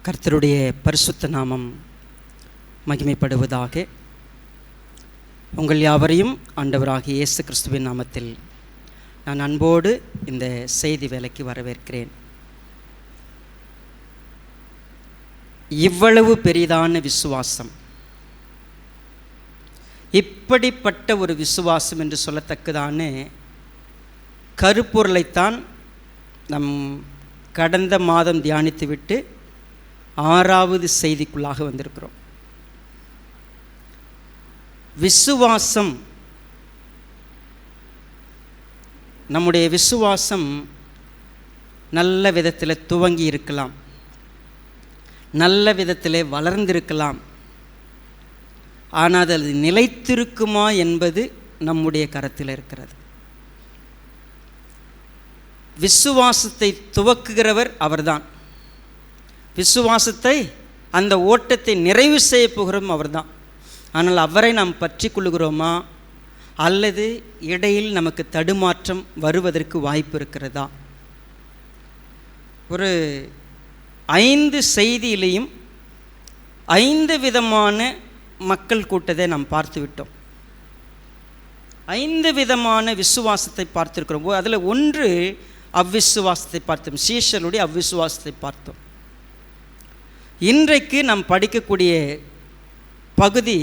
கர்த்தருடைய பரிசுத்த நாமம் மகிமைப்படுவதாக. உங்கள் யாவரையும் ஆண்டவராகிய இயேசு கிறிஸ்துவின் நாமத்தில் நான் அன்போடு இந்த செய்தி வேலைக்கு வரவேற்கிறேன். இவ்வளவு பெரிதான விசுவாசம், இப்படிப்பட்ட ஒரு விசுவாசம் என்று சொல்லத்தக்கதான கருப்பொருளைத்தான் நம் கடந்த மாதம் தியானித்துவிட்டு 6வது செய்திக்குள்ளாக வந்திருக்கிறோம். விசுவாசம், நம்முடைய விசுவாசம் நல்ல விதத்தில் துவங்கி இருக்கலாம், நல்ல விதத்தில் வளர்ந்திருக்கலாம். ஆனால் அது நிலைத்திருக்குமா என்பது நம்முடைய கரத்தில் இருக்கிறது. விசுவாசத்தை துவக்குகிறவர் அவர்தான். விசுவாசத்தை, அந்த ஓட்டத்தை நிறைவு செய்ய போகிறோம் அவர்தான். ஆனால் அவரை நாம் பற்றி கொள்ளுகிறோமா, அல்லது இடையில் நமக்கு தடுமாற்றம் வருவதற்கு வாய்ப்பு இருக்கிறதா? ஒரு 5 செய்தியிலையும் 5 விதமான மக்கள் கூட்டத்தை நாம் பார்த்து விட்டோம். 5 விதமான விசுவாசத்தை பார்த்துருக்கிறோம். அதில் ஒன்று அவ்விசுவாசத்தை பார்த்தோம், சீஷருடைய அவ்விசுவாசத்தை பார்த்தோம். இன்றைக்கு நாம் படிக்கக்கூடிய பகுதி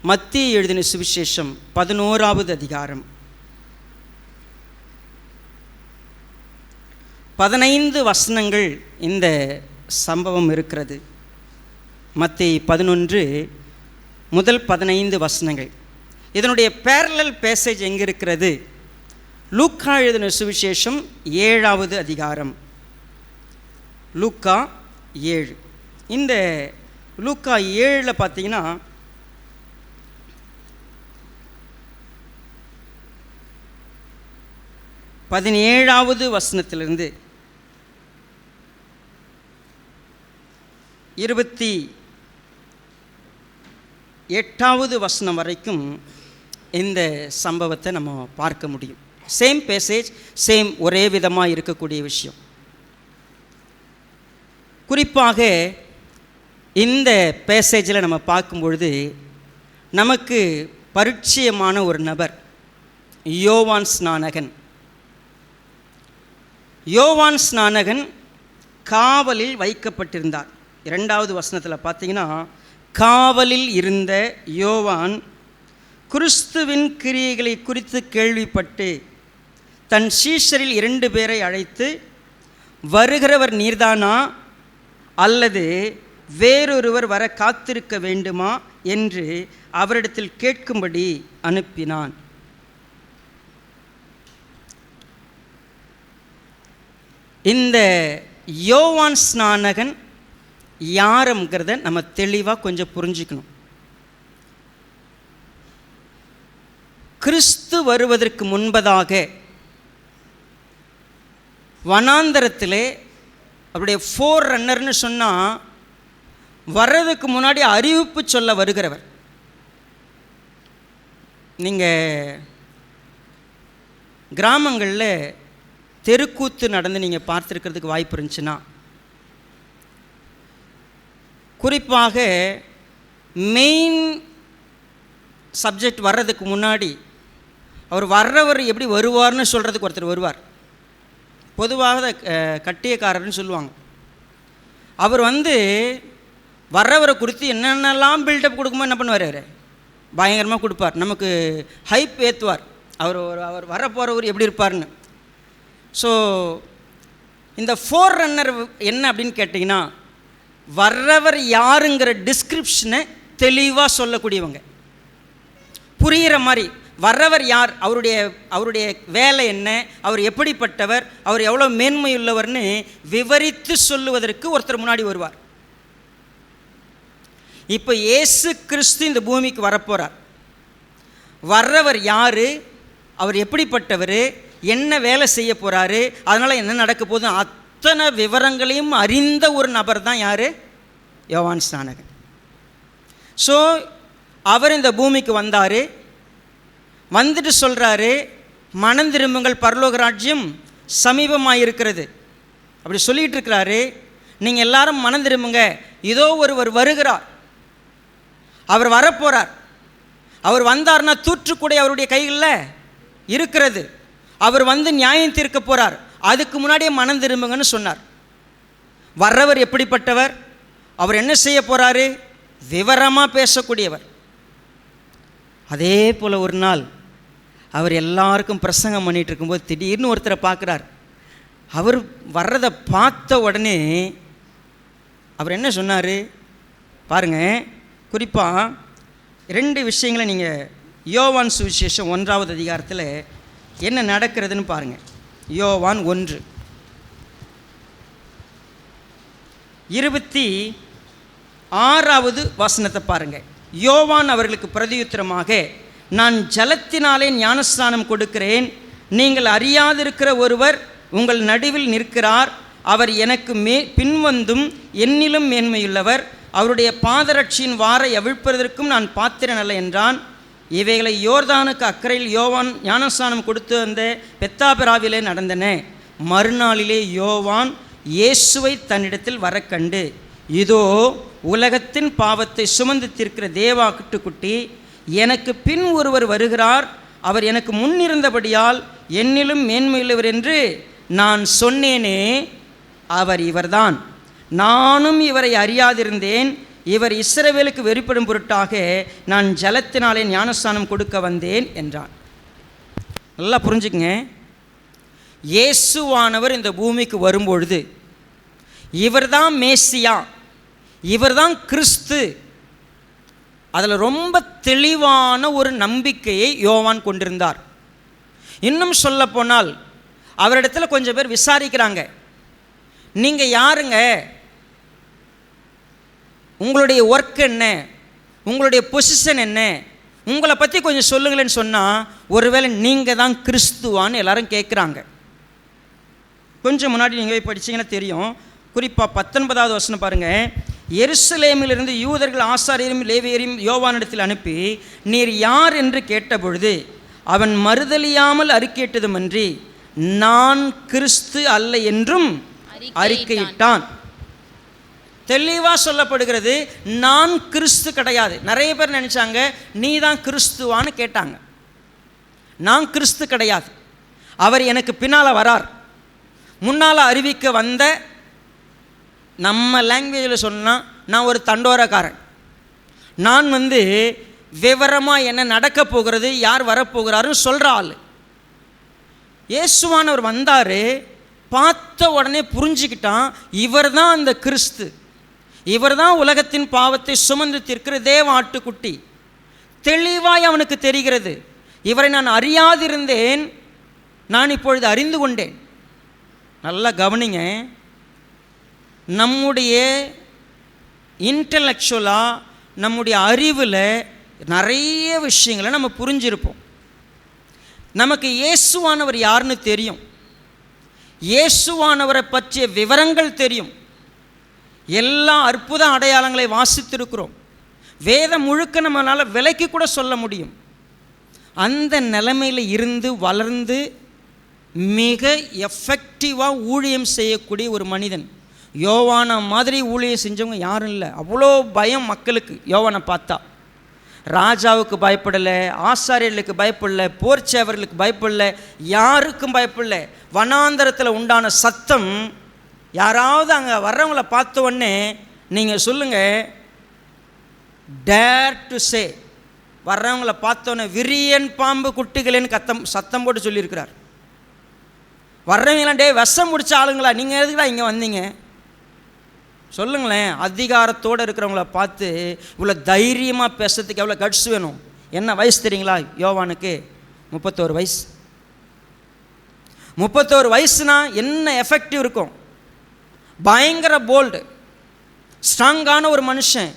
மத்தேயு எழுதின சுவிசேஷம் 11வது அதிகாரம் 15 வசனங்கள் இந்த சம்பவம் இருக்கிறது. மத்தேயு 11 முதல் 15 வசனங்கள். இதனுடைய பேரலல் பேசேஜ் எங்கே இருக்கிறது? லூக்கா எழுதின சுவிசேஷம் 7வது அதிகாரம், லூக்கா 7. இந்த லூக்கா 7 பார்த்தீங்கன்னா பதினேழாவது வசனத்திலிருந்து 28வது வசனம் வரைக்கும் இந்த சம்பவத்தை நம்ம பார்க்க முடியும். சேம் பேசேஜ், சேம் ஒரே விதமாக இருக்கக்கூடிய விஷயம். குறிப்பாக இந்த பேசேஜில் நம்ம பார்க்கும் பொழுது நமக்கு பரிச்சயமான ஒரு நபர் யோவான் ஸ்நானகன். யோவான் ஸ்நானகன் காவலில் வைக்கப்பட்டிருந்தார். 2வது வசனத்தில் பார்த்தீங்கன்னா, காவலில் இருந்த யோவான் கிறிஸ்துவின் கிரியைகளை குறித்து கேள்விப்பட்டு தன் சீஷரில் 2 பேரை அழைத்து, வருகிறவர் நீர்தானா அல்லது வேறொருவர் வர காத்திருக்க வேண்டுமா என்று அவரிடத்தில் கேட்கும்படி அனுப்பினான். இந்த யோவான் ஸ்நானகன் யாருங்கிறத நம்ம தெளிவாக கொஞ்சம் புரிஞ்சுக்கணும். கிறிஸ்து வருவதற்கு முன்பதாக வனாந்தரத்திலே அவருடைய ஃபோர் ரன்னர்னு சொன்னால், வர்றதுக்கு முன்னாடி அறிவிப்பு சொல்ல வருகிறவர். நீங்கள் கிராமங்களில் தெருக்கூத்து நடந்து நீங்கள் பார்த்துருக்கிறதுக்கு வாய்ப்பு இருந்துச்சுன்னா, குறிப்பாக மெயின் சப்ஜெக்ட் வர்றதுக்கு முன்னாடி அவர் வர்றவர் எப்படி வருவார்னு சொல்கிறதுக்கு ஒருத்தர் வருவார். பொதுவாக கட்டியக்காரர்னு சொல்லுவாங்க. அவர் வர்றவரை குறித்து என்னென்னலாம் பில்டப் கொடுக்குமோ என்ன பண்ணுவார், அவர் பயங்கரமாக கொடுப்பார், நமக்கு ஹைப் ஏற்றுவார். அவர் வரப்போகிறவர் எப்படி இருப்பார்னு. ஸோ இந்த ஃபோர் ரன்னர் என்ன அப்படின்னு கேட்டிங்கன்னா, வர்றவர் யாருங்கிற டிஸ்கிரிப்ஷனை தெளிவாக சொல்லக்கூடியவங்க, புரிகிற மாதிரி. வர்றவர் யார், அவருடைய வேலை என்ன, அவர் எப்படிப்பட்டவர், அவர் எவ்வளோ மேன்மையுள்ளவர்னு விவரித்து சொல்லுவதற்கு ஒருத்தர் முன்னாடி வருவார். இப்போ இயேசு கிறிஸ்து இந்த பூமிக்கு வரப்போகிறார். வர்றவர் யார், அவர் எப்படிப்பட்டவர், என்ன வேலை செய்ய போகிறாரு, அதனால் என்ன நடக்க போகுது, அத்தனை விவரங்களையும் அறிந்த ஒரு நபர் தான் யார்? யோவான் ஸ்நானகன். ஸோ அவர் இந்த பூமிக்கு வந்தார். வந்துட்டு சொல்கிறாரு, மனம் திரும்புங்கள், பரலோக ராஜ்யம் சமீபமாக இருக்கிறது. அப்படி சொல்லிகிட்டு இருக்கிறாரு. நீங்கள் எல்லாரும் மனம் திரும்புங்க, இதோ ஒருவர் வருகிறார், அவர் வரப்போகிறார். அவர் வந்தார்னா தூற்றுக்குடை அவருடைய கைகளில் இருக்கிறது. அவர் வந்து நியாயம் தீர்க்க போகிறார், அதுக்கு முன்னாடியே மனம் திரும்புங்கன்னு சொன்னார். வர்றவர் எப்படிப்பட்டவர்? அவர் என்ன செய்ய போகிறாரு? விவரமாக பேசக்கூடியவர். அதே போல் ஒரு நாள் அவர் எல்லாருக்கும் பிரசங்கம் பண்ணிகிட்டு இருக்கும்போது திடீர்னு ஒருத்தரை பார்க்குறார். அவர் வர்றதை பார்த்த உடனே அவர் என்ன சொன்னார் பாருங்கள். குறிப்பாக 2 விஷயங்களை நீங்கள் யோவான் சுவிசேஷம் 1ஆவது அதிகாரத்தில் என்ன நடக்கிறதுன்னு பாருங்கள். யோவான் 1:26வது வசனத்தை பாருங்கள். யோவான் அவர்களுக்கு பிரதியுத்தரமாக, நான் ஜலத்தினாலே ஞானஸ்நானம் கொடுக்கிறேன், நீங்கள் அறியாதிருக்கிற ஒருவர் உங்கள் நடுவில் நிற்கிறார், அவர் எனக்கு பின்வந்தும் என்னிலும் மேன்மையுள்ளவர், அவருடைய பாதரட்சியின் வாரை அவிழ்ப்பதற்கும் நான் பாத்திரன் அல்ல என்றான். இவைகளை யோர்தானுக்கு அக்கறையில் யோவான் ஞானஸ்நானம் கொடுத்து வந்த பெத்தாபிராவிலே நடந்தன. மறுநாளிலே யோவான் இயேசுவை தன்னிடத்தில் வர கண்டு, இதோ உலகத்தின் பாவத்தை சுமந்து தீர்க்கிற தேவாட்டுக்குட்டி, எனக்கு பின் ஒருவர் வருகிறார், அவர் எனக்கு முன்னிருந்தபடியால் என்னிலும் மேன்மையுள்ளவர் என்று நான் சொன்னேனே, அவர் இவர்தான். நானும் இவரை அறியாதிருந்தேன், இவர் இஸ்ரவேலுக்கு வெறிப்படும் பொருட்டாக நான் ஜலத்தினாலே ஞானஸ்நானம் கொடுக்க வந்தேன் என்றான். நல்லா புரிஞ்சுக்குங்க. இயேசுவானவர் இந்த பூமிக்கு வரும்பொழுது இவர்தான் மேசியா, இவர்தான் கிறிஸ்து. அதில் ரொம்ப தெளிவான ஒரு நம்பிக்கையை யோவான் கொண்டிருந்தார். இன்னும் சொல்ல போனால் அவரிடத்தில் கொஞ்சம் பேர் விசாரிக்கிறாங்க, நீங்கள் யாருங்க, உங்களுடைய ஒர்க் என்ன, உங்களுடைய பொசிஷன் என்ன, உங்களை பற்றி கொஞ்சம் சொல்லுங்களேன்னு சொன்னால், ஒருவேளை நீங்கள் தான் கிறிஸ்துவான்னு எல்லாரும் கேட்குறாங்க. கொஞ்சம் முன்னாடி நீங்கள் போய் படிச்சிங்கன்னா தெரியும். குறிப்பாக 19வது வசனம் பாருங்கள். எருசலேமிலிருந்து யூதர்கள் ஆசாரியரும் லேவியரையும் யோவானிடத்தில் அனுப்பி, நீர் யார் என்று கேட்டபொழுது அவன் மறுதலியாமல் அறிக்கையிட்டதுமன்றி நான் கிறிஸ்து அல்ல என்றும் அறிக்கையிட்டான். தெளிவாக சொல்லப்படுகிறது, நான் கிறிஸ்து கிடையாது. நிறைய பேர் நினச்சாங்க நீ தான் கிறிஸ்துவான்னு கேட்டாங்க. நான் கிறிஸ்து கிடையாது, அவர் எனக்கு பின்னால் வரார். முன்னால் அறிவிக்க வந்த, நம்ம லாங்குவேஜில் சொன்னால் நான் ஒரு தண்டோரக்காரன். நான் விவரமாக என்ன நடக்க போகிறது, யார் வரப்போகிறாருன்னு சொல்கிற ஆள். இயேசுவானவர் வந்தார், பார்த்த உடனே புரிஞ்சுக்கிட்டான், இவர் தான் அந்த கிறிஸ்து, இவர் தான் உலகத்தின் பாவத்தை சுமந்து தீர்க்கிற தேவ ஆட்டுக்குட்டி. தெளிவாய் அவனுக்கு தெரிகிறது, இவரை நான் அறியாதிருந்தேன், நான் இப்பொழுது அறிந்து கொண்டேன். நல்லா கவனிங்க. நம்முடைய இன்டலெக்சுவலாக, நம்முடைய அறிவில் நிறைய விஷயங்களை நம்ம புரிஞ்சிருப்போம். நமக்கு இயேசுவானவர் யாருன்னு தெரியும், இயேசுவானவரை பற்றிய விவரங்கள் தெரியும், எல்லா அற்புத அடையாளங்களை வாசித்திருக்கிறோம், வேதம் முழுக்க நம்மளால் விலைக்கு கூட சொல்ல முடியும். அந்த நிலைமையில் இருந்து வளர்ந்து மிக எஃபெக்டிவாக ஊழியம் செய்யக்கூடிய ஒரு மனிதன். யோவானை மாதிரி ஊழியம் செஞ்சவங்க யாரும் இல்லை. அவ்வளோ பயம் மக்களுக்கு. யோவானை பார்த்தா ராஜாவுக்கு பயப்படலை, ஆசாரியர்களுக்கு பயப்படலை, போர்ச்சேவர்களுக்கு பயப்படலை, யாருக்கும் பயப்படலை. வனாந்தரத்தில் உண்டான சத்தம், யாராவது அங்கே வர்றவங்கள பார்த்த உடனே நீங்கள் சொல்லுங்கள், டேர் டு சே, வர்றவங்கள பார்த்தோன்னே விரியன் பாம்பு குட்டிகளேன்னு சத்தம் போட்டு சொல்லியிருக்கிறார். வர்றவங்களாம், டே விஷம் முடிச்ச ஆளுங்களா, நீங்கள் எதுக்குடா இங்கே வந்தீங்க சொல்லுங்களேன். அதிகாரத்தோடு இருக்கிறவங்கள பார்த்து இவ்வளோ தைரியமாக பேசுறதுக்கு எவ்வளோ கட்ஸ் வேணும். என்ன வயசு தெரியுங்களா யோவானுக்கு? 31 வயசு. 31 வயசுனா என்ன எஃபெக்டிவ் இருக்கும்? பயங்கர போல்டு, ஸ்ட்ராங்கான ஒரு மனுஷன்.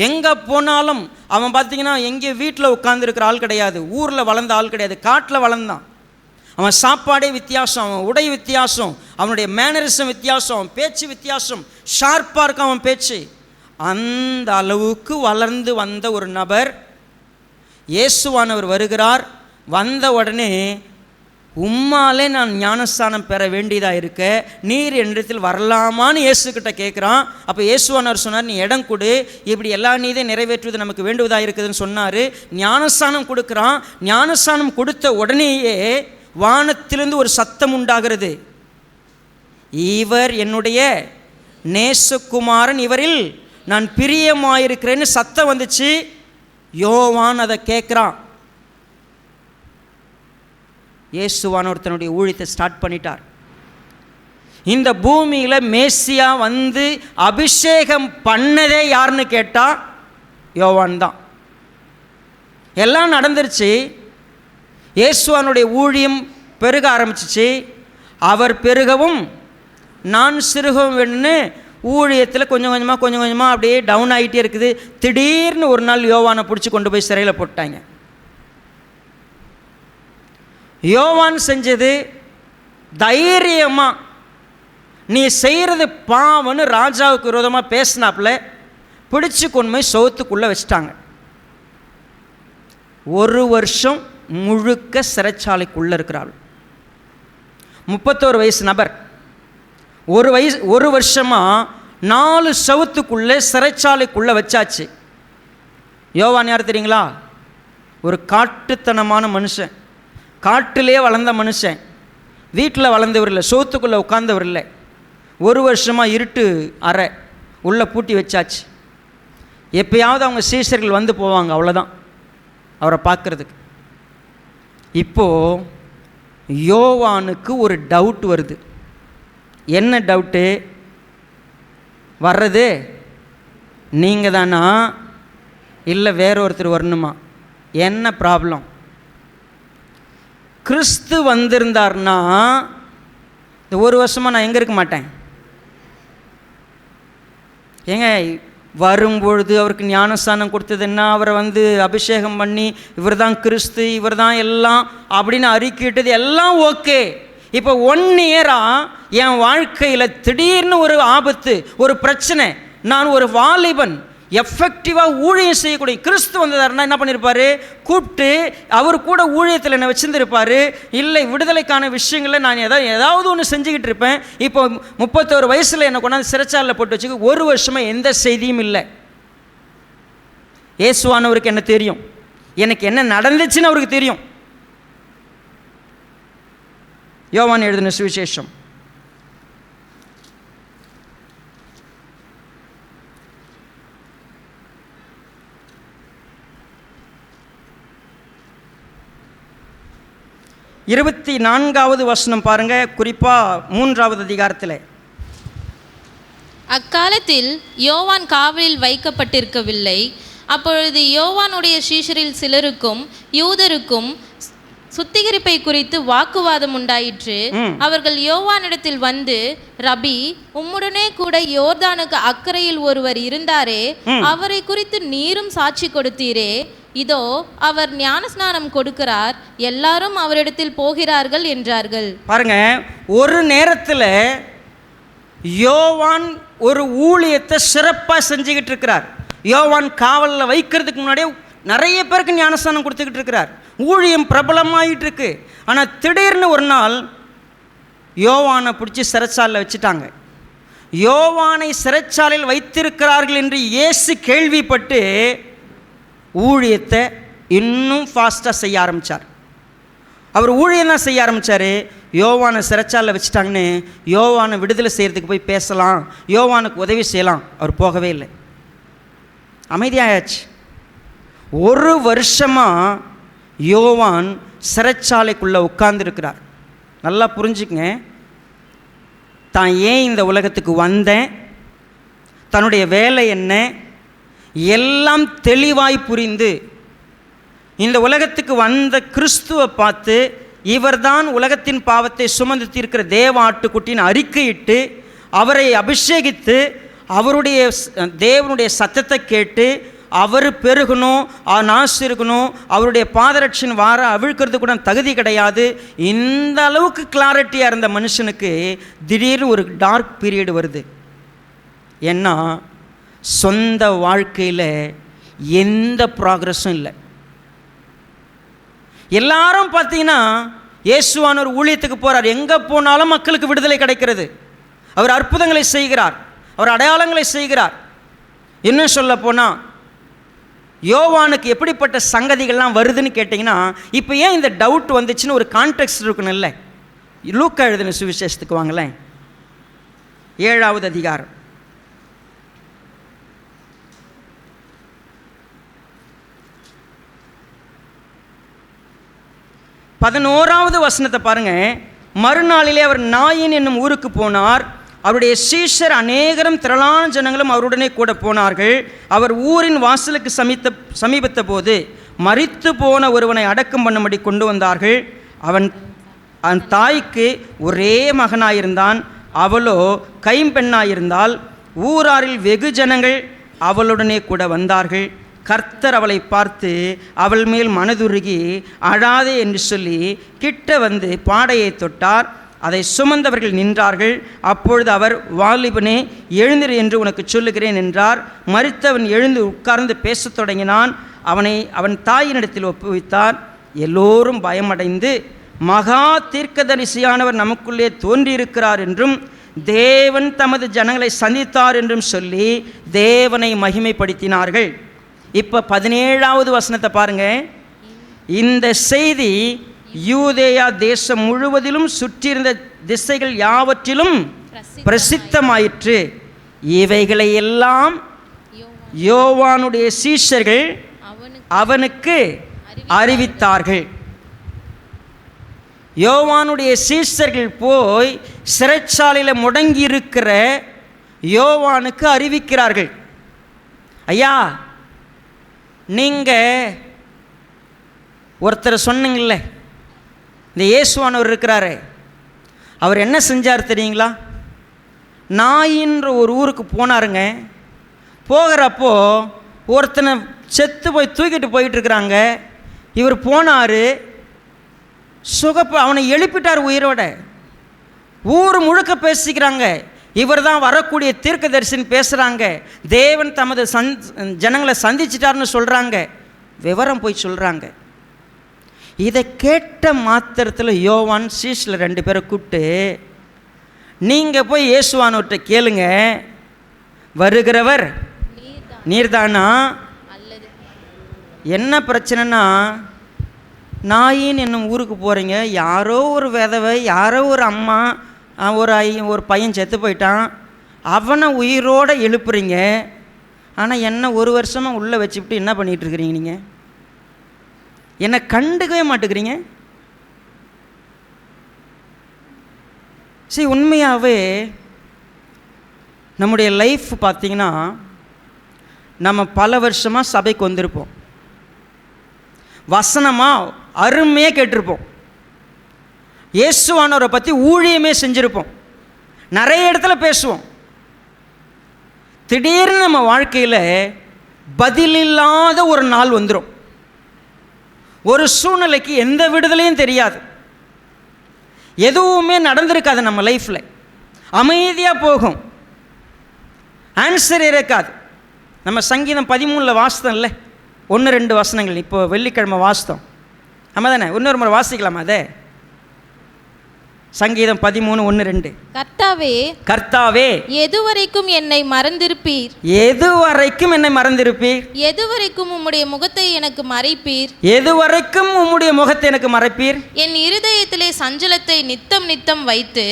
எங்கே போனாலும் அவன் பார்த்தீங்கன்னா எங்கேயும் வீட்டில் உட்காந்துருக்கிற ஆள் கிடையாது, ஊரில் வளர்ந்த ஆள் கிடையாது, காட்டில் வளர்ந்தான். அவன் சாப்பாடே வித்தியாசம், அவன் உடை வித்தியாசம், அவனுடைய மேனரிசம் வித்தியாசம், அவன் பேச்சு வித்தியாசம், ஷார்ப்பாக இருக்கும் அவன் பேச்சு. அந்த அளவுக்கு வளர்ந்து வந்த ஒரு நபர். இயேசுவானவர் வருகிறார். வந்த உடனே உம்மாலே நான் ஞானஸ்தானம் பெற வேண்டியதாக இருக்க, நீர் என்னிடத்தில் வரலாமான்னு இயேசுக்கிட்ட கேட்குறான். அப்போ இயேசுவானவர் சொன்னார், நீ இடம் கொடு, இப்படி எல்லா நீதையும் நிறைவேற்றுவது நமக்கு வேண்டுவதாக இருக்குதுன்னு சொன்னார். ஞானஸ்தானம் கொடுக்குறான். ஞானஸ்தானம் கொடுத்த உடனேயே வானத்திலிருந்து ஒரு சத்தம் உண்டாகிறது, இவர் என்னுடைய நேசகுமாரன், இவரில் நான் பிரியமாயிருக்கிறேன்னு சத்தம் வந்துச்சு. யோவான் அதை கேட்குறான். இயேசுவானவர் தன்னுடைய ஊழியத்தை ஸ்டார்ட் பண்ணிட்டார். இந்த பூமியில் மேசியா வந்து அபிஷேகம் பண்ணதே யாருன்னு கேட்டால் யோவான் தான். எல்லாம் நடந்துருச்சு. இயேசுவானுடைய ஊழியம் பெருக ஆரம்பிச்சிச்சு. அவர் பெருகவும் நான் சிறுகவும் வேணும்னு ஊழியத்தில் கொஞ்சம் கொஞ்சமாக அப்படியே டவுன் ஆகிட்டே இருக்குது. திடீர்னு ஒரு நாள் யோவானை பிடிச்சி கொண்டு போய் சிறையில் போட்டாங்க. யோவான் செஞ்சது தைரியமாக, நீ செய்கிறது பாவன்னு ராஜாவுக்கு விரோதமாக பேசினாப்புல பிடிச்சி கொண்டு போய் சவுத்துக்குள்ளே வச்சிட்டாங்க. 1 வருஷம் முழுக்க சிறைச்சாலைக்குள்ளே இருக்கிறாள். 31 வயசு நபர் 1 வருஷமாக 4 சவுத்துக்குள்ளே சிறைச்சாலைக்குள்ளே வச்சாச்சு. யோவான் யார் தெரியுங்களா? ஒரு காட்டுத்தனமான மனுஷன், காட்டிலே வளர்ந்த மனுஷன், வீட்டில் வளர்ந்தவர் இல்லை, சோத்துக்குள்ளே உட்கார்ந்தவர் இல்லை. 1 வருஷமாக இருட்டு அறை உள்ளே பூட்டி வச்சாச்சு. எப்பயாவது அவங்க சீஷர்கள் வந்து போவாங்க, அவ்வளோதான் அவரை பார்க்குறதுக்கு. இப்போது யோவானுக்கு ஒரு டவுட் வருது. என்ன டவுட்டு வர்றது? நீங்கள் தானா இல்லை வேற ஒருத்தர் வரணுமா? என்ன ப்ராப்ளம்? கிறிஸ்து வந்திருந்தார்னா இந்த 1 வருஷமாக நான் எங்கே இருக்க மாட்டேன். ஏங்க, வரும்பொழுது அவருக்கு ஞானஸ்தானம் கொடுத்ததுன்னா, அவரை வந்து அபிஷேகம் பண்ணி இவர் தான் கிறிஸ்து, இவர் தான் எல்லாம் அப்படின்னு அறிக்கிட்டது எல்லாம் ஓகே. இப்போ 1 இயராக என் வாழ்க்கையில் திடீர்னு ஒரு ஆபத்து, ஒரு பிரச்சனை, நான் ஒரு வாலிபன், எஃபெக்டிவாக ஊழியம் செய்யக்கூடிய கிறிஸ்து வந்ததாருன்னா என்ன பண்ணியிருப்பார்? கூப்பிட்டு அவர் கூட ஊழியத்தில் என்னை வச்சுருந்துருப்பார். இல்லை, விடுதலைக்கான விஷயங்களில் நான் ஏதாவது ஒன்று செஞ்சுக்கிட்டு இருப்பேன். இப்போ 31 வயசில் என்னை கொண்டாந்து சிறைச்சாலையில் போட்டு வச்சுக்க 1 வருஷமாக எந்த செய்தியும் இல்லை. இயேசுவானவருக்கு என்ன தெரியும்? எனக்கு என்ன நடந்துச்சுன்னு அவருக்கு தெரியும். யோவான் எழுதின சுவிசேஷம் 24வது வசனம் பாருங்க, குறிப்பாக 3வது அதிகாரத்தில். அக்காலத்தில் யோவான் காவலில் வைக்கப்பட்டிருக்கவில்லை. அப்பொழுது யோவானுடைய சீஷரில் சிலருக்கும் யூதருக்கும் சுத்திகரிப்பை குறித்து வாக்குவாதம் உண்டாயிற்று. அவர்கள் யோவானிடத்தில் வந்து, ரபி, உம்முடனே கூட யோர்தானுக்கு அக்கறையில் ஒருவர் இருந்தாரே, அவரை குறித்து நீரும் சாட்சி கொடுத்தீரே, இதோ அவர் ஞானஸ்நானம் கொடுக்கிறார், எல்லாரும் அவரிடத்தில் போகிறார்கள் என்றார்கள். பாருங்க, ஒரு நேரத்தில் யோவான் ஒரு ஊழியத்தை சிறப்பாக செஞ்சுக்கிட்டு இருக்கிறார். யோவான் காவலில் வைக்கிறதுக்கு முன்னாடியே நிறைய பேருக்கு ஞானஸ்தானம் கொடுத்துக்கிட்டு இருக்கிறார். ஊழியம் பிரபலமாகிட்டு இருக்கு. ஆனால் திடீர்னு ஒரு நாள் யோவானை பிடிச்சி சிறைச்சாலையில் வச்சுட்டாங்க. யோவானை சிறைச்சாலையில் வைத்திருக்கிறார்கள் என்று இயேசு கேள்விப்பட்டு ஊழியத்தை இன்னும் ஃபாஸ்ட்டாக செய்ய ஆரம்பித்தார். அவர் ஊழியம் தான் செய்ய ஆரம்பித்தார். யோவானை சிறைச்சாலையில் வச்சுட்டாங்கன்னு யோவானை விடுதலை செய்கிறதுக்கு போய் பேசலாம், யோவானுக்கு உதவி செய்யலாம், அவர் போகவே இல்லை, அமைதியாயாச்சு. 1 வருஷமாக யோவான் சிறைச்சாலைக்குள்ளே உட்கார்ந்துருக்கிறார். நல்லா புரிஞ்சுக்கங்க, தான் ஏன் இந்த உலகத்துக்கு வந்தேன், தன்னுடைய வேலை என்ன, எல்லாம் தெளிவாய் புரிந்து இந்த உலகத்துக்கு வந்த கிறிஸ்துவை பார்த்து இவர்தான் உலகத்தின் பாவத்தை சுமந்து தீர்க்கிற தேவ ஆட்டுக்குட்டின்னு அறிக்கையிட்டு அவரை அபிஷேகித்து அவருடைய தேவனுடைய சத்தத்தை கேட்டு அவர் பெருகணும், நாசு இருக்கணும், அவருடைய பாதரட்சன் வார அவிழ்க்கிறது கூட தகுதி கிடையாது. இந்த அளவுக்கு கிளாரிட்டியாக இருந்த மனுஷனுக்கு திடீர்னு ஒரு டார்க் பீரியட் வருது. ஏன்னா சொந்த வாழ்க்கையில் எந்த ப்ராக்ரஸும் இல்லை. எல்லாரும் பார்த்தீங்கன்னா இயேசுவானவர் ஊழியத்துக்கு போகிறார். எங்கே போனாலும் மக்களுக்கு விடுதலை கிடைக்கிறது. அவர் அற்புதங்களை செய்கிறார், அவர் அடையாளங்களை செய்கிறார். இன்னும் சொல்ல போனால் யோவானுக்கு எப்படிப்பட்ட சங்கதிகள்லாம் வருதுன்னு கேட்டிங்கன்னா, இப்போ ஏன் இந்த டவுட் வந்துச்சுன்னு ஒரு கான்டெக்ஸ்ட் இருக்கணும். இல்லை, லூக்கா எழுதின சுவிசேஷத்துக்கு வாங்களேன், 7வது அதிகாரம். பதினோராவது வசனத்தை பாருங்க. மறுநாளிலே அவர் நாயின் என்னும் ஊருக்கு போனார். அவருடைய சீஷர் அநேகரும் திரளான ஜனங்களும் அவருடனே கூட போனார்கள். அவர் ஊரின் வாசலுக்கு சமீபத்த போது மரித்து போன ஒருவனை அடக்கம் பண்ணும்படி கொண்டு வந்தார்கள். அவன் தாய்க்கு ஒரே மகனாயிருந்தான், அவளோ கைம்பெண்ணாயிருந்தால். ஊராரில் வெகு ஜனங்கள் அவளுடனே கூட வந்தார்கள். கர்த்தர் அவளை பார்த்து அவள் மேல் மனதுருகி அழாதே என்று சொல்லி கிட்ட வந்து பாடையை தொட்டார். அதை சுமந்தவர்கள் நின்றார்கள். அப்பொழுது அவர், வாலிபனே எழுந்திரு என்று உனக்கு சொல்லுகிறேன் என்றார். மரித்தவன் எழுந்து உட்கார்ந்து பேசத் தொடங்கினான். அவன் தாயினிடத்தில் ஒப்புவித்தார். எல்லோரும் பயமடைந்து, மகா தீர்க்கதரிசியானவர் நமக்குள்ளே தோன்றியிருக்கிறார் என்றும் தேவன் தமது ஜனங்களை சந்தித்தார் என்றும் சொல்லி தேவனை மகிமைப்படுத்தினார்கள். இப்போ 17வது வசனத்தை பாருங்க. இந்த செய்தி யூதேயா தேசம் முழுவதிலும் சுற்றியிருந்த திசைகள் யாவற்றிலும் பிரசித்தமாயிற்று. இவைகளை எல்லாம் யோவானுடைய சீஷர்கள் அவனுக்கு அறிவித்தார்கள். யோவானுடைய சீஷர்கள் போய் சிறைச்சாலையில் முடங்கி இருக்கிற யோவானுக்கு அறிவிக்கிறார்கள். ஐயா, நீங்கள் ஒருத்தர் சொன்னீங்கல்ல, இந்த இயேசுவானவர் இருக்கிறாரு, அவர் என்ன செஞ்சார் தெரியுங்களா? நாயின்ற ஒரு ஊருக்கு போனாருங்க. போகிறப்போ ஒருத்தனை செத்து போய் தூக்கிட்டு போயிட்டுருக்குறாங்க. இவர் போனார், அவனை எழுப்பிட்டார் உயிரோட. ஊர் முழுக்க பேசிக்கிறாங்க, இவர் தான் வரக்கூடிய தீர்க்கதரிசின்னு பேசுகிறாங்க. தேவன் தமது ஜனங்களை சந்திச்சிட்டார்னு சொல்கிறாங்க. விவரம் போய் சொல்கிறாங்க. இதை கேட்ட மாத்திரத்தில் யோவான் சீஷில் 2 பேரை கூப்பிட்டு, நீங்கள் போய் இயேசுவானவர்கிட்ட கேளுங்க, வருகிறவர் நீர்தானா? என்ன பிரச்சனைனா, நாயின் என்னும் ஊருக்கு போகிறீங்க, யாரோ ஒரு விதவை, யாரோ ஒரு அம்மா, ஒரு பையன் செத்து போயிட்டான், அவனை உயிரோடு எழுப்புறீங்க. ஆனால் என்ன 1 வருஷமாக உள்ளே வச்சுக்கிட்டு என்ன பண்ணிகிட்ருக்கிறீங்க? நீங்கள் என்னை கண்டுக்கவே மாட்டேங்கிறீங்க. சரி, உண்மையாகவே நம்முடைய லைஃப் பார்த்திங்கன்னா, நம்ம பல வருஷமாக சபைக்கு வந்திருப்போம், வசனமாக அருமையாக கேட்டிருப்போம், இயேசுவானவரை பற்றி ஊழியமே செஞ்சுருப்போம், நிறைய இடத்துல பேசுவோம். திடீர்னு நம்ம வாழ்க்கையில் பதிலில்லாத ஒரு நாள் வந்துடும். ஒரு சூழ்நிலைக்கு எந்த விடுதலையும் தெரியாது, எதுவுமே நடந்திருக்காது. நம்ம லைஃப்பில் அமைதியாக போகும், ஆன்சர் இருக்காது. நம்ம சங்கீதம் 13 வாசித்தோம் இல்லை, 1-2 வசனங்கள். இப்போ வெள்ளிக்கிழமை வாசித்தோம், ஆமாம் தானே? இன்னொரு முறை வாசிக்கலாமா? அதே சங்கீதம் 13:1-2. கர்த்தாவே, கர்த்தாவே, எதுவரைக்கும் என்னை மறந்திருப்பீர்? எதுவரைக்கும் என்னை மறந்திருப்பீர்? எதுவரைக்கும் உம்முடைய முகத்தை எனக்கு மறைப்பீர்? எதுவரைக்கும் உம்முடைய முகத்தை எனக்கு மறைப்பீர்? என் இருதயத்திலே சஞ்சலத்தை நித்தம் நித்தம் வைத்து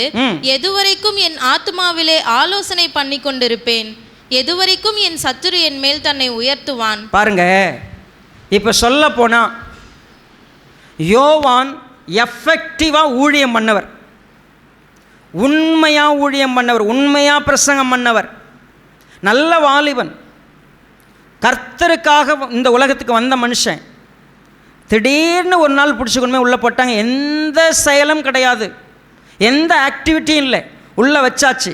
எதுவரைக்கும் என் ஆத்மாவிலே ஆலோசனை பண்ணி கொண்டிருப்பேன்? எதுவரைக்கும் என் சத்துரு என் மேல் தன்னை உயர்த்துவான்? பாருங்க, இப்ப சொல்ல போனா யோவான் எஃபெக்டிவா ஊழியம் பண்ணவர், உண்மையா ஊழியம் பண்ணவர், உண்மையா பிரசங்கம் பண்ணவர், நல்ல வாலிபன், கர்த்தருக்காக இந்த உலகத்துக்கு வந்த மனுஷன். திடீர்னு ஒரு நாள் பிடிச்சி கொண்டு உள்ளே போட்டாங்க. எந்த செயலும் கிடையாது, எந்த ஆக்டிவிட்டியும் இல்லை, உள்ளே வச்சாச்சு.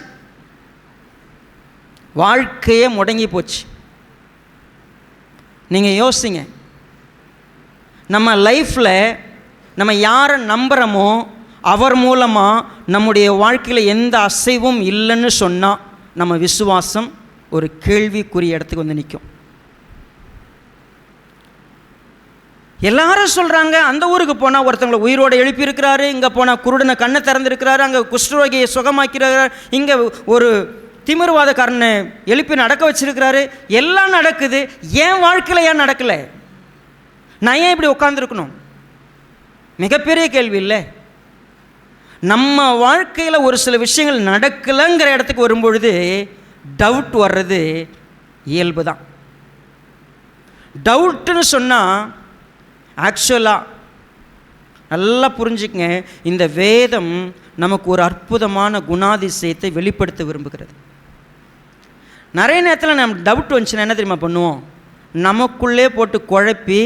வாழ்க்கையே முடங்கி போச்சு. நீங்கள் யோசிங்க, நம்ம லைஃப்பில் நம்ம யாரை நம்புகிறோமோ அவர் மூலமாக நம்முடைய வாழ்க்கையில் எந்த அசைவும் இல்லைன்னு சொன்னால் நம்ம விசுவாசம் ஒரு கேள்விக்குரிய இடத்துக்கு வந்து நிற்கும். எல்லாரும் சொல்கிறாங்க அந்த ஊருக்கு போனால் ஒருத்தவங்களை உயிரோடு எழுப்பியிருக்கிறாரு, இங்கே போனால் குருடனை கண்ணை திறந்துருக்கிறாரு, அங்கே குஷ்டரோகியை சுகமாக்கிறார், இங்கே ஒரு திமிர்வாதக்காரனை எழுப்பி நடக்க வச்சிருக்கிறாரு. எல்லாம் நடக்குது. என் வாழ்க்கையில் ஏன் நடக்கலை? நான் ஏன் இப்படி உட்காந்துருக்கணும்? மிகப்பெரிய கேள்வி இல்லை? நம்ம வாழ்க்கையில் ஒரு சில விஷயங்கள் நடக்கலைங்கிற இடத்துக்கு வரும்பொழுது டவுட் வர்றது இயல்பு தான். டவுட்டுன்னு சொன்னால் ஆக்சுவலாக நல்லா புரிஞ்சுக்கங்க, இந்த வேதம் நமக்கு ஒரு அற்புதமான குணாதிசயத்தை வெளிப்படுத்த விரும்புகிறது. நிறைய நேரத்தில் நம்ம டவுட் வந்துச்சுன்னா என்ன தெரியுமா பண்ணுவோம்? நமக்குள்ளே போட்டு குழப்பி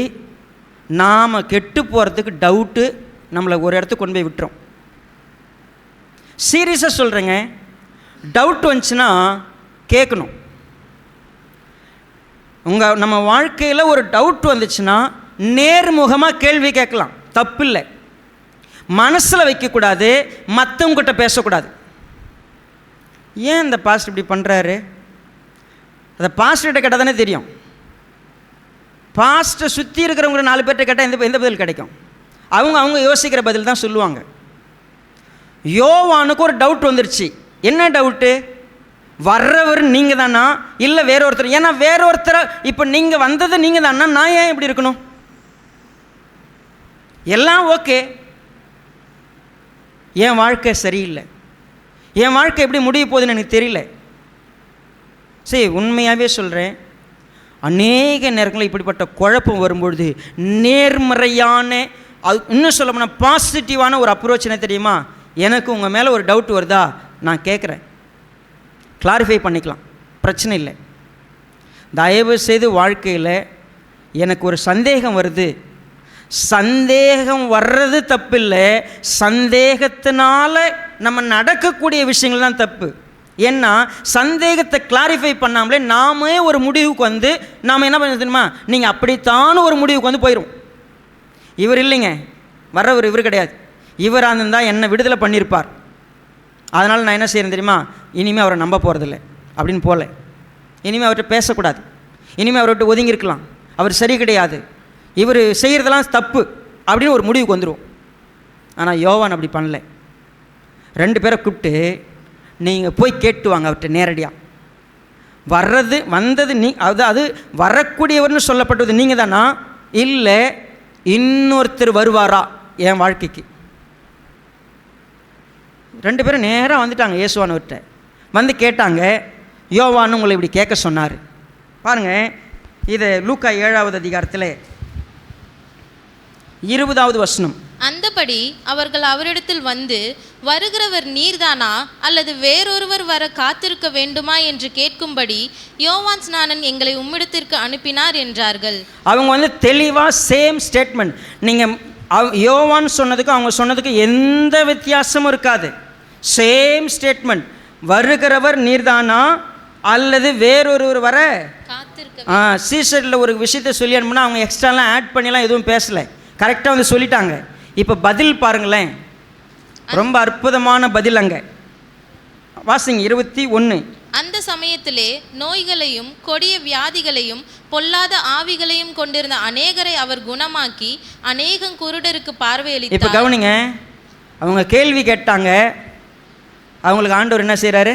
நாம் கெட்டு போகிறதுக்கு டவுட்டு நம்மளை ஒரு இடத்துக்கு கொண்டு போய் விட்டுரும். சீரியஸாக சொல்கிறேங்க, டவுட் வந்துச்சுன்னா கேட்கணும். நம்ம வாழ்க்கையில் ஒரு டவுட் வந்துச்சுன்னா நேர்முகமாக கேள்வி கேட்கலாம், தப்பு இல்லை. மனசில் வைக்கக்கூடாது, மற்றவங்கிட்ட பேசக்கூடாது. ஏன் இந்த பாஸ்டர் இப்படி பண்ணுறாரு? அதை பாஸ்டர்கிட்ட கேட்டால் தானே தெரியும். பாஸ்டர் சுற்றி இருக்கிறவங்க 4 பேர்கிட்ட கேட்டால் எந்த பதில் கிடைக்கும்? அவங்க யோசிக்கிற பதில் தான் சொல்லுவாங்க. யோவானுக்கு ஒரு டவுட் வந்துருச்சு. என்ன டவுட்டு? வர்றவர் நீங்கள் தானா இல்லை வேற ஒருத்தர்? ஏன்னா வேற ஒருத்தரை, இப்போ நீங்கள் வந்தது நீங்கள் தானா, நான் ஏன் இப்படி இருக்கணும்? எல்லாம் ஓகே, என் வாழ்க்கை சரியில்லை, என் வாழ்க்கை எப்படி முடிய போகுதுன்னு எனக்கு தெரியல. சரி, உண்மையாகவே சொல்கிறேன், அநேக நேரங்களில் இப்படிப்பட்ட குழப்பம் வரும்பொழுது நேர்மறையான, அது இன்னும் சொல்ல போனால் பாசிட்டிவான ஒரு அப்ரோச் என்ன தெரியுமா? எனக்கு உங்கள் மேலே ஒரு டவுட் வருதா, நான் கேட்குறேன், கிளாரிஃபை பண்ணிக்கலாம், பிரச்சனை இல்லை. தயவு செய்து வாழ்க்கையில் எனக்கு ஒரு சந்தேகம் வருது, சந்தேகம் வர்றது தப்பில்லை, சந்தேகத்தினால நம்ம நடக்கக்கூடிய விஷயங்கள் தான் தப்பு. ஏன்னா சந்தேகத்தை கிளாரிஃபை பண்ணாமலே நாமே ஒரு முடிவுக்கு வந்து நாம் என்ன பண்ண தெரியுமா? நீங்கள் அப்படித்தான் ஒரு முடிவுக்கு வந்து போயிடும். இவர் இல்லைங்க, வர்றவர் இவர் கிடையாது, இவராக இருந்தால் என்னை விடுதலை பண்ணியிருப்பார், அதனால் நான் என்ன செய்கிறேன் தெரியுமா? இனிமேல் அவரை நம்ப போகிறதில்ல அப்படின்னு போகல. இனிமேல் அவர்கிட்ட பேசக்கூடாது, இனிமேல் அவரை விட்டு ஒதுங்கியிருக்கலாம், அவர் சரி கிடையாது, இவர் செய்கிறதெல்லாம் தப்பு அப்படின்னு ஒரு முடிவுக்கு வந்துடும். ஆனால் யோவான் அப்படி பண்ணல. 2 பேரை கூப்பிட்டு நீங்கள் போய் கேட்டு வாங்க அவர்கிட்ட நேரடியாக. வந்தது அது வரக்கூடியவர்னு சொல்லப்பட்டது நீங்கள் தானா, இல்லை இன்னொருத்தர் வருவாரா என் வாழ்க்கைக்கு? 2 பேரும் நேராக வந்துட்டாங்க இயேசுவானவர்கிட்ட. வந்து கேட்டாங்க, யோவான் உங்களை இப்படி கேட்க சொன்னார். பாருங்கள், இதை லூக்கா 7வது அதிகாரத்தில் 20வது வசனம். அந்தபடி அவர்கள் அவரிடத்தில் வந்து, வருகிறவர் நீர்தானா அல்லது வேறொருவர் வர காத்திருக்க வேண்டுமா என்று கேட்கும்படி யோவான் ஸ்நானன் எங்களை உம்மிடத்திற்கு அனுப்பினார் என்றார்கள். அவங்க வந்து தெளிவாக சேம் ஸ்டேட்மெண்ட். நீங்கள் யோவான் சொன்னதுக்கும் அவங்க சொன்னதுக்கும் எந்த வித்தியாசமும் இருக்காது. Same statement. வருகிறவர் நீர்தானா அல்லது வேறொருவர் வர காத்திருக்க. சீசரில் ஒரு விஷயத்தை சொல்லி அனுப்புனா அவங்க எக்ஸ்ட்ராலாம் ஆட் பண்ணிலாம் எதுவும் பேசலை, கரெக்டாக வந்து சொல்லிட்டாங்க. இப்போ பதில் பாருங்களேன், ரொம்ப அற்புதமான பதில். அங்கே வாசிங்க 21. அந்த சமயத்திலே நோய்களையும் கொடிய வியாதிகளையும் பொல்லாத ஆவிகளையும் கொண்டிருந்த அநேகரை அவர் குணமாக்கி அநேகம் குருடருக்கு பார்வையளித்தார். இப்போ கவனிங்க, அவங்க கேள்வி கேட்டாங்க, அவங்களுக்கு ஆண்டவர் என்ன செய்கிறாரு?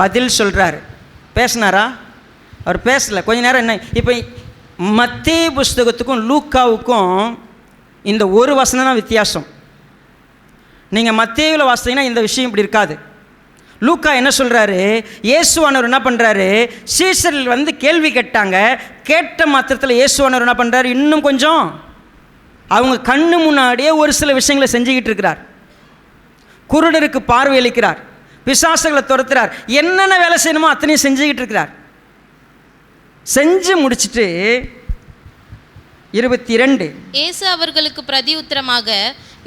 பதில் சொல்கிறாரு. பேசினாரா? அவர் பேசலை. கொஞ்ச நேரம் என்ன, இப்போ மத்தேயு புஸ்தகத்துக்கும் லூக்காவுக்கும் இந்த ஒரு வசனம் தான் வித்தியாசம். நீங்கள் மத்தேயுவில் வாசித்தீங்கன்னா இந்த விஷயம் இப்படி இருக்காது. லூக்கா என்ன சொல்கிறாரு? இயேசுவானவர் என்ன பண்ணுறாரு? சீசரில் வந்து கேள்வி கேட்டாங்க, கேட்ட மாத்திரத்தில் இயேசுவானவர் என்ன பண்ணுறாரு? இன்னும் கொஞ்சம் அவங்க கண்ணு முன்னாடியே ஒரு சில விஷயங்களை செஞ்சுக்கிட்டு இருக்கிறார். குருடருக்கு பார்வையளிக்கிறார், பிசாசுகளை துரத்துறார், என்னென்ன வேலை செய்யணுமோ அத்தனையும் செஞ்சுக்கிட்டு இருக்கிறார். செஞ்சு முடிச்சுட்டு 22. இயேசு அவர்களுக்கு பிரதி உத்தரமாக,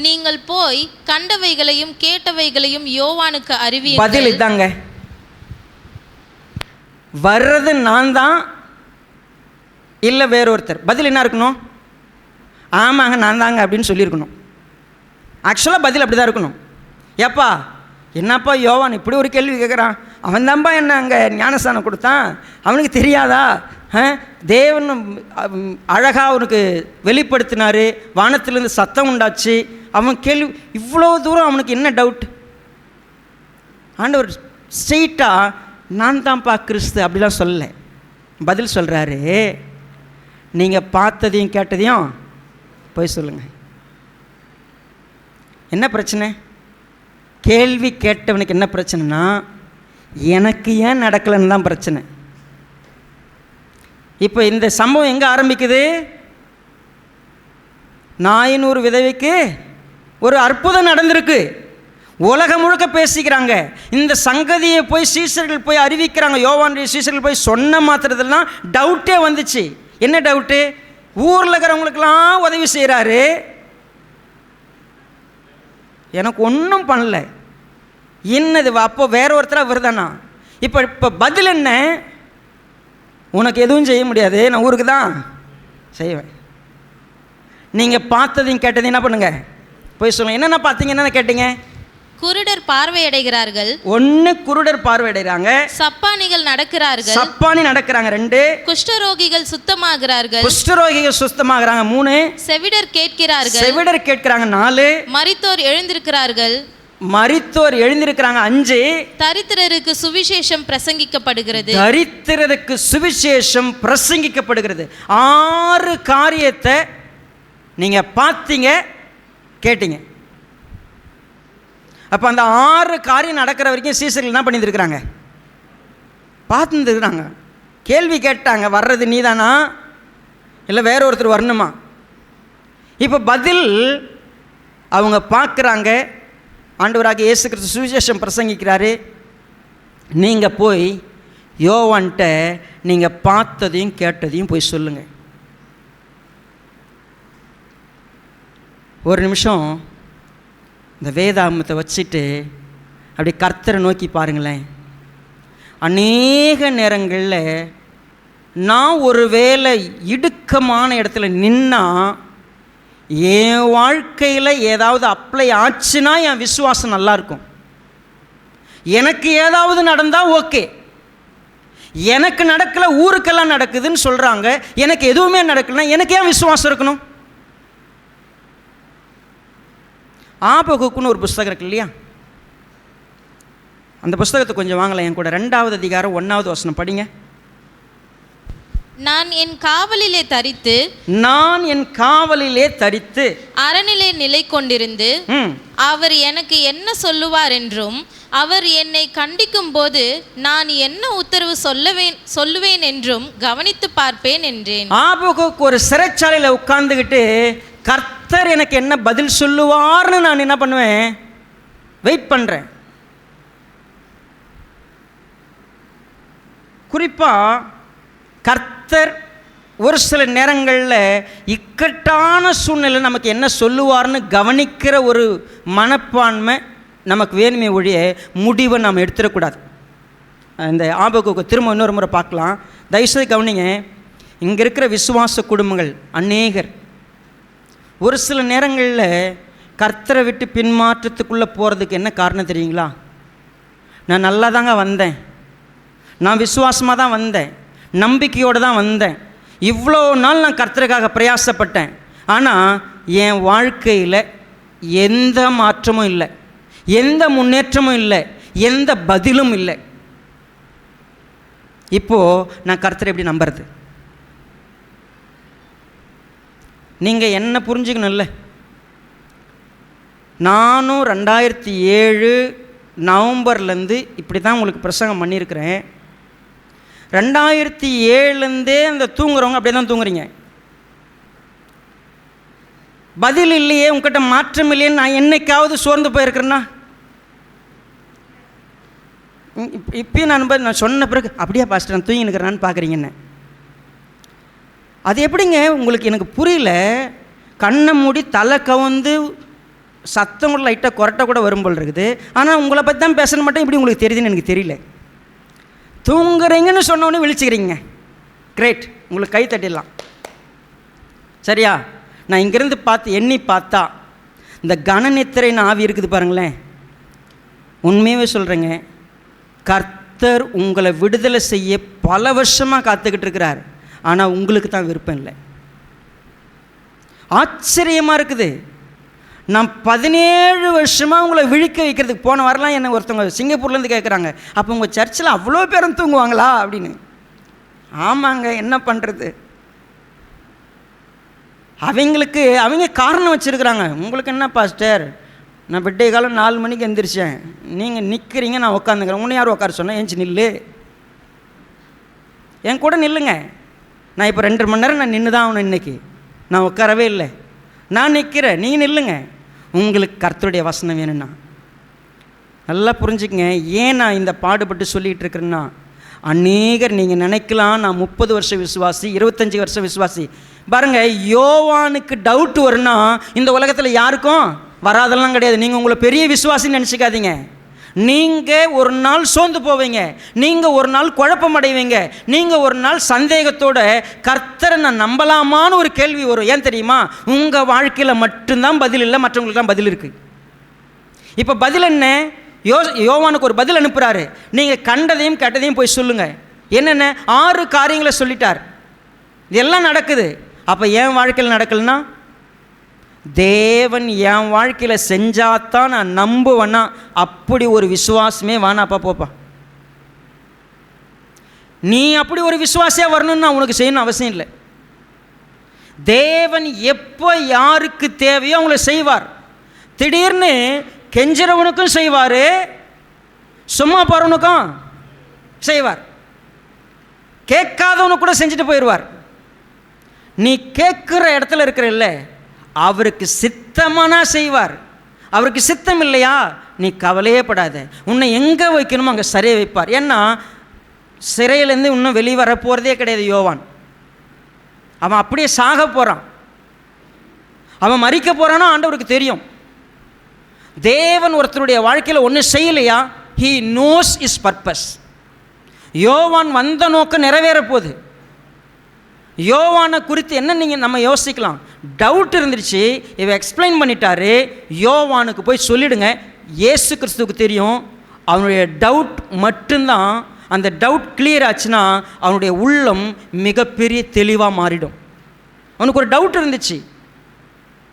நீங்கள் போய் கண்டவைகளையும் கேட்டவைகளையும் யோவானுக்கு அறிவியுங்கள். பதில் இதாங்க, வர்றது நான் தான் இல்லை வேறொருத்தர்? பதில் என்ன இருக்கணும்? ஆமாங்க நான் தாங்க அப்படின்னு சொல்லியிருக்கணும். ஆக்சுவலாக பதில் அப்படி தான் இருக்கணும். ஏப்பா என்னப்பா யோவான் இப்படி ஒரு கேள்வி கேட்குறான், அவன் தான்ப்பா என்ன அங்கே ஞானஸ்தானம் கொடுத்தான், அவனுக்கு தெரியாதா தேவன் அழகாக அவனுக்கு வெளிப்படுத்தினார், வானத்திலேருந்து சத்தம் உண்டாச்சு. அவன் கேள்வி, இவ்வளோ தூரம் அவனுக்கு என்ன டவுட்? ஆண்டவர் ஸ்ட்ரெயிட்டாக நான் தான்ப்பா கிறிஸ்து அப்படிலாம் சொல்லலை. பதில் சொல்கிறாரு, நீங்கள் பார்த்ததையும் கேட்டதையும் போய் சொல்லுங்கள். என்ன பிரச்சனை? கேள்வி கேட்டவனுக்கு என்ன பிரச்சனைனா, எனக்கு ஏன் நடக்கலைன்னு தான் பிரச்சனை. இப்போ இந்த சம்பவம் எங்கே ஆரம்பிக்குது? நாயினூறு விதவைக்கு ஒரு அற்புதம் நடந்திருக்கு, உலகம் முழுக்க பேசிக்கிறாங்க. இந்த சங்கதியை போய் சீசர்கள் போய் அறிவிக்கிறாங்க. யோவானுடைய சீசர்கள் போய் சொன்ன மாத்திரத்துலாம் டவுட்டே வந்துச்சு. என்ன டவுட்டு? ஊரில் இருக்கிறவங்களுக்கெல்லாம் உதவி செய்கிறாரு, எனக்கு ஒன்றும் பண்ணல, என்னது? அப்போ வேற ஒருத்தராக வருதானா? இப்போ பதில் என்ன? உனக்கு எதுவும் செய்ய முடியாது, நான் ஊருக்கு தான் செய்வேன். நீங்கள் பார்த்ததையும் கேட்டதையும் என்ன பண்ணுங்க, போய் சொல்லுங்க. என்னென்ன பார்த்தீங்க, என்னென்ன கேட்டீங்க? குருடர் பார்வையடைகிறார்கள். ஒன்று, குருடர் பார்வையடைகிறாங்க. சப்பானிகள் நடக்கிறார்கள். சப்பானி நடக்கிறாங்க. 2, குஷ்டரோகிகள் சுத்தமாகிறார்கள். குஷ்டரோகிகள் சுத்தமாகறாங்க. 3, செவிடர் கேட்கிறார்கள். செவிடர் கேட்கிறாங்க. 4, மரித்தோர் எழுந்திருக்கிறார்கள். மரித்தோர் எழுந்திருக்கிறாங்க. 5, தரித்திரருக்கு சுவிசேஷம் பிரசங்கிக்கப்படுகிறது. தரித்திரருக்கு சுவிசேஷம் பிரசங்கிக்கப்படுகிறது. 6 காரியத்தை நீங்க பார்த்தீங்க, கேட்டீங்க. அப்போ அந்த 6 காரியம் நடக்கிற வரைக்கும் சீசர்கள் என்ன பண்ணியிருக்கிறாங்க? பார்த்துருக்குறாங்க. கேள்வி கேட்டாங்க, வர்றது நீதானா இல்லை வேற ஒருத்தர் வரணுமா? இப்போ பதில் அவங்க பார்க்குறாங்க. ஆண்டவராகிய இயேசு கிறிஸ்து சுவிசேஷம் பிரசங்கிக்கிறாரு. நீங்கள் போய் யோவான்கிட்ட நீங்கள் பார்த்ததையும் கேட்டதையும் போய் சொல்லுங்கள். ஒரு நிமிஷம் இந்த வேதாகமத்தை வச்சுட்டு அப்படி கர்த்தரை நோக்கி பாருங்களேன். அநேக நேரங்களில் நான் ஒரு வேளை இடுக்கமான இடத்துல நின்னா, என் வாழ்க்கையில் ஏதாவது அப்ளை ஆச்சுன்னா என் விசுவாசம் நல்லாயிருக்கும். எனக்கு ஏதாவது நடந்தால் ஓகே, எனக்கு நடக்கலை, ஊருக்கெல்லாம் நடக்குதுன்னு சொல்கிறாங்க, எனக்கு எதுவுமே நடக்கலைன்னா எனக்கு ஏன் விசுவாசம் இருக்கணும்? ஆபகுக்குன்னு ஒரு புஸ்தகம் இருக்கு இல்லையா? அந்த புஸ்தகத்தை கொஞ்சம் வாங்கலாம் என் கூட. 2வது அதிகாரம் 1வது வசனம் படிங்க. நான் என் காவலிலே தரித்து, நான் என் காவலிலே தரித்து அரணிலே நிலை கொண்டிருந்து, அவர் எனக்கு என்ன சொல்லுவார் என்றும் அவர் என்னை கண்டிக்கும் போது நான் என்ன உத்தரவு சொல்லுவேன் என்றும் கவனித்து பார்ப்பேன் என்றேன். ஆபகுக்கு ஒரு சிறைச்சாலையில் உட்கார்ந்துக்கிட்டு கர்த்தர் எனக்கு என்ன பதில் சொல்லுவார்னு நான் என்ன பண்ணுவேன்? வெயிட் பண்ணுறேன். குறிப்பாக கர்த்தர் ஒரு சில நேரங்களில் இக்கட்டான சூழ்நிலை நமக்கு என்ன சொல்லுவார்னு கவனிக்கிற ஒரு மனப்பான்மை நமக்கு வேணுமே ஒழிய முடிவை நாம் எடுத்துடக்கூடாது. இந்த ஆபகுக்கு திரும்ப இன்னொரு முறை பார்க்கலாம். தயவுசெய்து கவனிங்க. இங்கே இருக்கிற விசுவாச குடும்பங்கள் அநேகர் ஒரு சில நேரங்களில் கர்த்தரை விட்டு பின்மாற்றத்துக்குள்ளே போகிறதுக்கு என்ன காரணம் தெரியுங்களா? நான் நல்லா தாங்க வந்தேன், நான் விசுவாசமாக தான் வந்தேன், நம்பிக்கையோடு தான் வந்தேன், இவ்வளோ நாள் நான் கர்த்தருக்காக பிரயாசப்பட்டேன், ஆனால் என் வாழ்க்கையில் எந்த மாற்றமும் இல்லை, எந்த முன்னேற்றமும் இல்லை, எந்த பதிலும் இல்லை. இப்போது நான் கர்த்தரை எப்படி நம்புறது? நீங்கள் என்ன புரிஞ்சுக்கணும்ல, நானும் 2007 நவம்பர்லேருந்து இப்படி தான் உங்களுக்கு பிரசங்கம் பண்ணியிருக்கிறேன். 2007லேருந்தே அந்த தூங்குறவங்க அப்படியே தான் தூங்குறீங்க. பதில் இல்லையே, உங்ககிட்ட மாற்றம் இல்லையே, நான் என்னைக்காவது சோர்ந்து போயிருக்கிறேன்னா? இப்பயும் நான் சொன்ன பிறகு அப்படியே பாஸ்டர் நான் தூங்கி நிற்கிறேன்னு பார்க்குறீங்க என்ன? அது எப்படிங்க உங்களுக்கு? எனக்கு புரியல. கண்ணை மூடி தலை கவுந்து சத்தம் கூட லைட்டாக கொரட்டை கூட வரும் போல் இருக்குது, ஆனால் உங்களை பற்றி தான் பேசணும் மட்டும் இப்படி உங்களுக்கு தெரியுதுன்னு எனக்கு தெரியல. தூங்குறீங்கன்னு சொன்னோடனே விழிச்சுக்கிறீங்க. கிரேட், உங்களுக்கு கை தட்டிடலாம். சரியா? நான் இங்கேருந்து எண்ணி பார்த்தா இந்த கனநித்திரைன்னு ஆவி இருக்குது பாருங்களேன். உண்மையாகவே சொல்கிறேங்க, கர்த்தர் உங்களை விடுதலை செய்ய பல வருஷமாக காத்துக்கிட்டு இருக்கிறார். ஆனால் உங்களுக்கு தான் விருப்பம் இல்லை. ஆச்சரியமாக இருக்குது. நான் 17 வருஷமாக உங்களை விழிக்க வைக்கிறதுக்கு போன வரலாம் என்ன ஒருத்தவங்க சிங்கப்பூர்லேருந்து கேட்குறாங்க, அப்போ உங்கள் சர்ச்சில் அவ்வளோ பேரும் தூங்குவாங்களா அப்படின்னு. ஆமாங்க, என்ன பண்ணுறது, அவங்க காரணம் வச்சுருக்குறாங்க. உங்களுக்கு என்ன பாஸ்டர், நான் விட்டை காலம் 4 மணிக்கு எந்திரிச்சேன், நீங்கள் நிற்கிறீங்க, நான் உட்காந்துக்கிறேன், உன்னை யார் உட்கார சொன்னேன், ஏஞ்சி நில்லு, என் கூட நில்லுங்க. நான் இப்போ 2 மணி நேரம் நான் நின்று தான் ஆகணும். இன்றைக்கி நான் உட்காரவே இல்லை, நான் நிற்கிறேன், நீங்கள் நில்லுங்க. உங்களுக்கு கர்த்தருடைய வசனம் வேணும்னா நல்லா புரிஞ்சுக்கங்க. ஏன் நான் இந்த பாடுபட்டு சொல்லிகிட்டு இருக்கிறேன்னா, அநேகர் நீங்கள் நினைக்கலாம் நான் 30 வருஷம் விசுவாசி, 25 வருஷம் விசுவாசி. பாருங்கள், யோவானுக்கு டவுட் வரும்னா இந்த உலகத்தில் யாருக்கும் வராதெல்லாம் கிடையாது. நீங்கள் உங்களை பெரிய விசுவாசின்னு நினச்சிக்காதீங்க. நீங்கள் ஒரு நாள் சோர்ந்து போவீங்க, நீங்கள் ஒரு நாள் குழப்பம் அடைவீங்க, நீங்கள் ஒரு நாள் சந்தேகத்தோட கர்த்தரை நான் நம்பலாமான்னு ஒரு கேள்வி வரும். ஏன் தெரியுமா? உங்கள் வாழ்க்கையில் மட்டும்தான் பதில் இல்லை, மற்றவங்களுக்குலாம் பதில் இருக்குது. இப்போ பதில் என்ன? யோவானுக்கு ஒரு பதில் அனுப்புகிறாரு. நீங்கள் கண்டதையும் கேட்டதையும் போய் சொல்லுங்கள். என்னென்ன 6 காரியங்களை சொல்லிட்டார். இதெல்லாம் நடக்குது. அப்போ என் வாழ்க்கையில் நடக்கலைன்னா, தேவன் என் வாழ்க்கையில் செஞ்சாதான் நான் நம்புவேன்னா, அப்படி ஒரு விசுவாசமே வானாப்பா போப்பா. நீ அப்படி ஒரு விசுவாசியாக வரணும்னு நான் உனக்கு செய்யணும் அவசியம் இல்லை. தேவன் எப்போ யாருக்கு தேவையோ அவங்கள செய்வார். திடீர்னு கெஞ்சிறவனுக்கும் செய்வார், சும்மா போகிறவனுக்கும் செய்வார், கேட்காதவனுக்கு கூட செஞ்சுட்டு போயிடுவார். நீ கேட்குற இடத்துல இருக்கிற இல்லை, அவருக்கு சித்தமானா செய்வார். அவருக்கு சித்தம் இல்லையா, நீ கவலையே படாத. உன்னை எங்கே வைக்கணுமோ அங்கே சரியாக வைப்பார். ஏன்னா சிறையிலேருந்து இன்னும் வெளியே வர போகிறதே கிடையாது யோவான். அவன் அப்படியே சாக போகிறான், அவன் மரிக்க போகிறானோ ஆண்டவருக்கு தெரியும். தேவன் ஒருத்தருடைய வாழ்க்கையில் ஒன்றும் செய்யலையா, he knows his purpose. யோவான் வந்த நோக்கம் நிறைவேற போகுது. யோவானை குறித்து என்ன நம்ம யோசிக்கலாம். டவுட் இருந்துருச்சு, இவ எக்ஸ்பிளைன் பண்ணிட்டாரு, யோவானுக்கு போய் சொல்லிடுங்க. இயேசு கிறிஸ்துவுக்கு தெரியும் அவனுடைய டவுட் மட்டும்தான். அந்த டவுட் கிளியர் ஆச்சுன்னா அவனுடைய உள்ளம் மிகப்பெரிய தெளிவாக மாறிடும். அவனுக்கு ஒரு டவுட் இருந்துச்சு,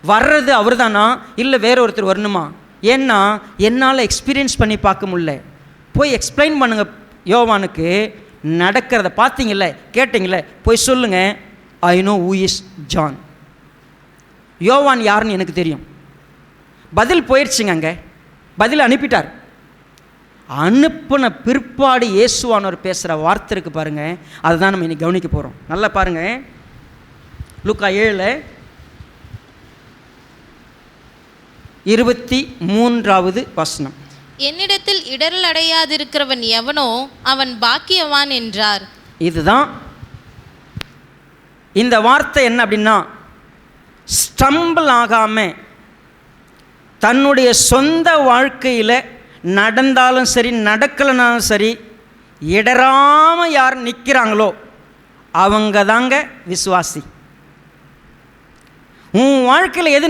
வர்றது அவர் தானா இல்லை வேற ஒருத்தர் வரணுமா? ஏன்னா என்னால் எக்ஸ்பீரியன்ஸ் பண்ணி பார்க்க முடியல. போய் எக்ஸ்பிளைன் பண்ணுங்க யோவானுக்கு. நடக்கிறத பார்த்தீங்கல்ல, கேட்டிங்கள, போய் சொல்லுங்கள், I know who is John. யோவான் யாருன்னு எனக்கு தெரியும். பதில் போயிடுச்சுங்க, அங்கே பதில் அனுப்பிட்டார். அனுப்பின பிற்பாடு இயேசுவானவர் பேசுகிற வார்த்தை இருக்குது பாருங்கள், அதுதான் நம்ம இன்னைக்கு கவனிக்க போகிறோம். நல்லா பாருங்கள், லூக்கா 7:23 வசனம். என்னிடத்தில் இடரல் அடையாதிருக்கிறவன் எவனோ அவன் பாக்கியவான் என்றார். இதுதான் இந்த வார்த்தை. என்ன அப்படின்னா, ஸ்டம்பிள் ஆகாமல் தன்னுடைய சொந்த வாழ்க்கையில் நடந்தாலும் சரி நடக்கலைனாலும் சரி இடராமல் யார் நிற்கிறாங்களோ அவங்க தாங்க விசுவாசி. உன் வாழ்க்கையில் எது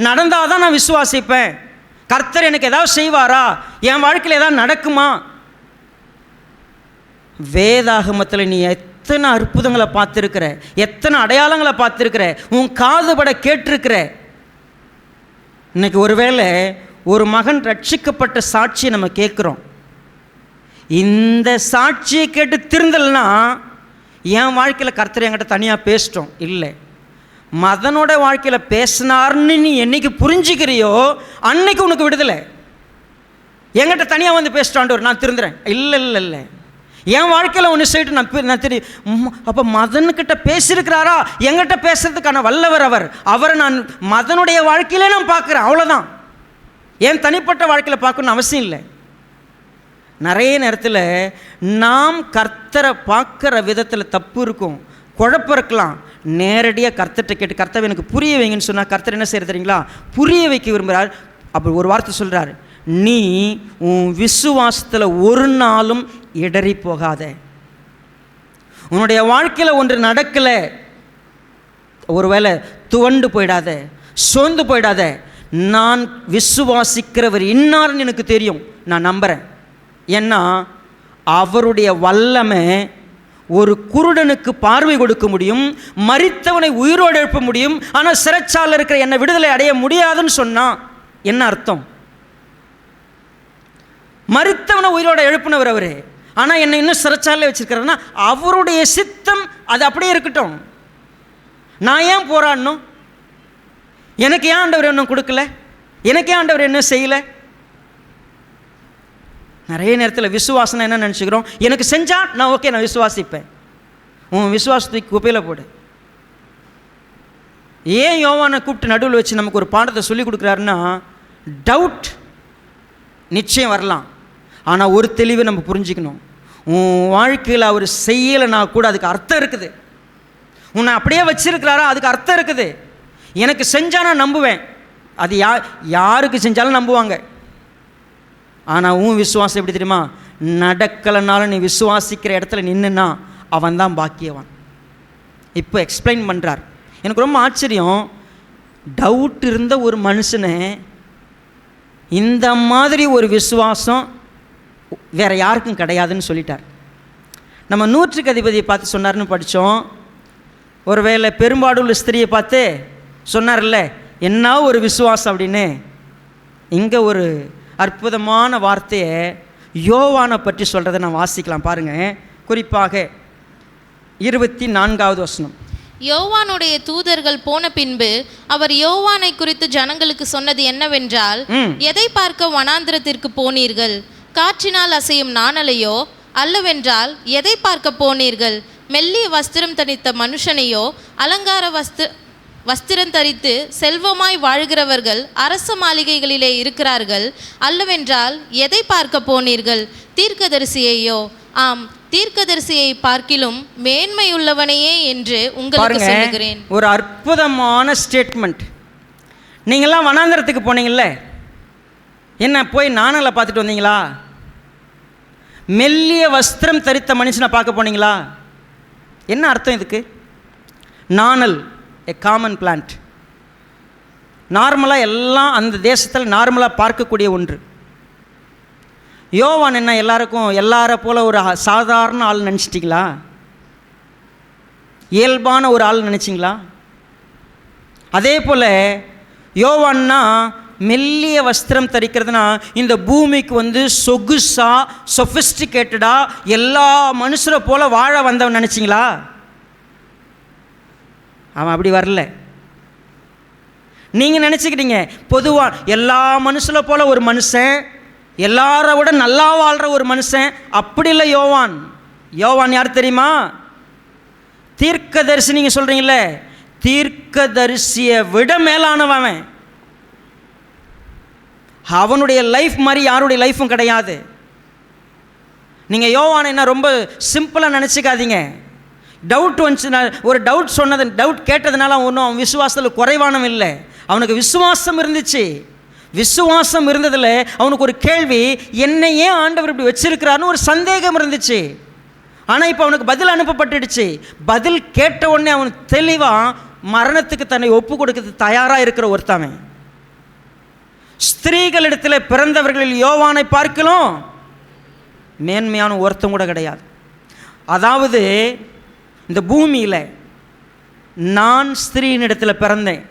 நடந்தால் தான் நான் விசுவாசிப்பேன். கர்த்தர் எனக்கு ஏதாவது செய்வாரா, என் வாழ்க்கையில் ஏதாவது நடக்குமா? வேதாகமத்தில் நீ எத்தனை அற்புதங்களை பார்த்துருக்கிற, எத்தனை அடையாளங்களை பார்த்துருக்கிற, உன் காதுபட கேட்டிருக்கிற. இன்னைக்கு ஒருவேளை ஒரு மகன் ரட்சிக்கப்பட்ட சாட்சியை நம்ம கேட்குறோம். இந்த சாட்சியை கேட்டு திருந்தலைன்னா என் வாழ்க்கையில் கர்த்தர் என்கிட்ட தனியாக பேசிட்டோம் இல்லை, மதனோட வாழ்க்கையில் பேசினார்னு நீ என்னைக்கு புரிஞ்சுக்கிறியோ அன்னைக்கு உனக்கு விடுதலை. என்கிட்ட தனியாக வந்து பேசிட்டாண்டவர் நான் திருந்துறேன், இல்லை இல்லை இல்லை, என் வாழ்க்கையில் ஒன்று சொல்லிட்டு நான் தெரியும். அப்போ மதன்கிட்ட பேசியிருக்கிறாரா, என்கிட்ட பேசுறதுக்கான வல்லவர் அவரை நான் மதனுடைய வாழ்க்கையிலே நான் பார்க்குறேன், அவ்வளோதான். ஏன் தனிப்பட்ட வாழ்க்கையில் பார்க்கணுன்னு அவசியம் இல்லை. நிறைய நேரத்தில் நாம் கர்த்தரை பார்க்குற விதத்தில் தப்பு இருக்கும், குழப்பம் இருக்கலாம். நேரடியாக கர்த்தர்கிட்ட கேட்டு கர்த்தர் எனக்கு புரிய வைங்கன்னு சொன்னால் கர்த்தர் என்ன செய்யறது தெரியுங்களா, புரிய வைக்க விரும்புகிறார். அப்படி ஒரு வார்த்தை சொல்கிறார், நீ உன் விசுவாசத்தில் ஒரு நாளும் இடறி போகாத. உன்னுடைய வாழ்க்கையில் ஒன்று நடக்கலை, ஒருவேளை துவண்டு போயிடாத, சோர்ந்து போயிடாத. நான் விசுவாசிக்கிறவர் இன்னார்னு எனக்கு தெரியும், நான் நம்புகிறேன். ஏன்னா அவருடைய வல்லமை ஒரு குருடனுக்கு பார்வை கொடுக்க முடியும், மரித்தவனை உயிரோடு எழுப்ப முடியும், ஆனால் சிறைச்சாலையில் இருக்கிற என்னை விடுதலை அடைய முடியாதுன்னு சொன்னால் என்ன அர்த்தம்? மரித்தவனை உயிரோடு எழுப்பினவர் அவர், ஆனால் என்னை இன்னும் சிறைச்சாலையில் வச்சிருக்கிறதுனா அவருடைய சித்தம் அது அப்படியே இருக்கட்டும். நான் ஏன் போராடணும்? எனக்கு ஏன் ஆண்டவர் இன்னும் கொடுக்கல? எனக்கு ஏன் ஆண்டவர் என்ன செய்யலை? நிறைய நேரத்தில் விசுவாசம் என்ன நினச்சிக்கிறோம், எனக்கு செஞ்சால் நான் ஓகே, நான் விசுவாசிப்பேன். உன் விசுவாசத்துக்கு குப்பையில் போடு. ஏன் யோவானை கூப்பிட்டு நடுவில் வச்சு நமக்கு ஒரு பாடத்தை சொல்லி கொடுக்குறாருன்னா, டவுட் நிச்சயம் வரலாம், ஆனால் ஒரு தெளிவை நம்ம புரிஞ்சுக்கணும். உன் வாழ்க்கையில் அவர் செய்யலைன்னா கூட அதுக்கு அர்த்தம் இருக்குது. உன்னை அப்படியே வச்சிருக்கிறாரா, அதுக்கு அர்த்தம் இருக்குது. எனக்கு செஞ்சால் நான் நம்புவேன், அது யாருக்கு செஞ்சாலும் நம்புவாங்க. ஆனால் உன் விசுவாசம் எப்படி தெரியுமா? நடக்கலைனாலும் நீ விசுவாசிக்கிற இடத்துல நின்றுன்னா அவன் தான் பாக்கியவான். இப்போ எக்ஸ்பிளைன் பண்ணுறார். எனக்கு ரொம்ப ஆச்சரியம், டவுட் இருந்த ஒரு மனுஷனை இந்த மாதிரி ஒரு விசுவாசம் வேறு யாருக்கும் கிடையாதுன்னு சொல்லிட்டார். நம்ம நூற்றுக்கு அதிபதியை பார்த்து சொன்னார்னு படித்தோம். ஒருவேளை பெரும்பாடுள்ள ஸ்திரியை பார்த்து சொன்னார்ல, என்ன ஒரு விசுவாசம் அப்படின்னு. இங்கே ஒரு அற்புதமான வார்த்தையை யோவானை பற்றி சொல்கிறத நான் வாசிக்கலாம் பாருங்கள். குறிப்பாக 24வது வசனம். யோவானுடைய தூதர்கள் போன பின்பு அவர் யோவானை குறித்து ஜனங்களுக்கு சொன்னது என்னவென்றால், எதை பார்க்க வனாந்திரத்திற்கு போனீர்கள்? காற்றினால் அசையும் நாணலையோ? அல்லவென்றால் எதை பார்க்க போனீர்கள்? மெல்லிய வஸ்திரம் தரித்த மனுஷனையோ? அலங்கார வஸ்திரம் தரித்து செல்வமாய் வாழ்கிறவர்கள் அரச மாளிகைகளிலே இருக்கிறார்கள். அல்லவென்றால் எதை பார்க்க போனீர்கள்? தீர்க்கதரிசியையோ? ஆம், தீர்க்கதரிசியை பார்க்கிலும் மேன்மையுள்ளவனையே என்று உங்களுக்கு சொல்லுகிறேன். ஒரு அற்புதமான ஸ்டேட்மெண்ட். நீங்களாம் வனாந்தரத்துக்கு போனீங்கல்ல, என்ன போய் நாணலை பார்த்துட்டு வந்தீங்களா? மெல்லிய வஸ்திரம் தரித்த மனுஷனை பார்க்க போனீங்களா? என்ன அர்த்தம் இதுக்கு? நாணல் எ காமன் பிளான்ட், நார்மலாக எல்லாம் அந்த தேசத்தில் நார்மலாக பார்க்கக்கூடிய ஒன்று. யோவான் என்ன எல்லாரை போல் ஒரு சாதாரண ஆள் நினச்சிட்டிங்களா? இயல்பான ஒரு ஆள் நினச்சிங்களா? அதே போல் யோவான்னா மெல்லிய வஸ்திரம் தரிக்கிறதுனா இந்த பூமிக்கு சொகுசாக சொஃபிஸ்டிகேட்டடாக எல்லா மனுஷரை போல் வாழ வந்தவன் நினச்சிங்களா? அவன் அப்படி வரல. நீங்கள் நினச்சிக்கிட்டீங்க பொதுவாக எல்லா மனுஷனை போல் ஒரு மனுஷன், எல்லாரை விட நல்லா வாழ்கிற ஒரு மனுஷன். அப்படி இல்லை யோவான். யோவான் யார் தெரியுமா? தீர்க்கதரிசி. நீங்கள் சொல்கிறீங்களே, தீர்க்கதரிசியை விட மேலானவன். அவனுடைய லைஃப் மாதிரி யாருடைய லைஃப்பும் கிடையாது. நீங்கள் யோவான் என்ன ரொம்ப சிம்பிளாக நினச்சிக்காதீங்க. டவுட் வந்துச்சுன்னா, ஒரு டவுட் கேட்டதுனால அவன் விசுவாசத்தில் குறைவானவன் இல்லை. அவனுக்கு விசுவாசம் இருந்துச்சு. விசுவாசம் இருந்ததில் அவனுக்கு ஒரு கேள்வி, என்னை ஏன் ஆண்டவர் இப்படி வச்சிருக்கிறான்னு ஒரு சந்தேகம் இருந்துச்சு. ஆனால் இப்போ அவனுக்கு பதில் அனுப்பப்பட்டுடுச்சு. பதில் கேட்ட உடனே அவன் தெளிவாக மரணத்துக்கு தன்னை ஒப்பு கொடுக்க தயாராக இருக்கிற ஒருத்தவன். ஸ்திரீகளிடத்தில் பிறந்தவர்களில் யோவானை பார்க்கலாம் மேன்மையான ஒருத்தம் கூட கிடையாது. அதாவது இந்த பூமியில் நான் ஸ்திரீனிடத்தில் பிறந்தேன்.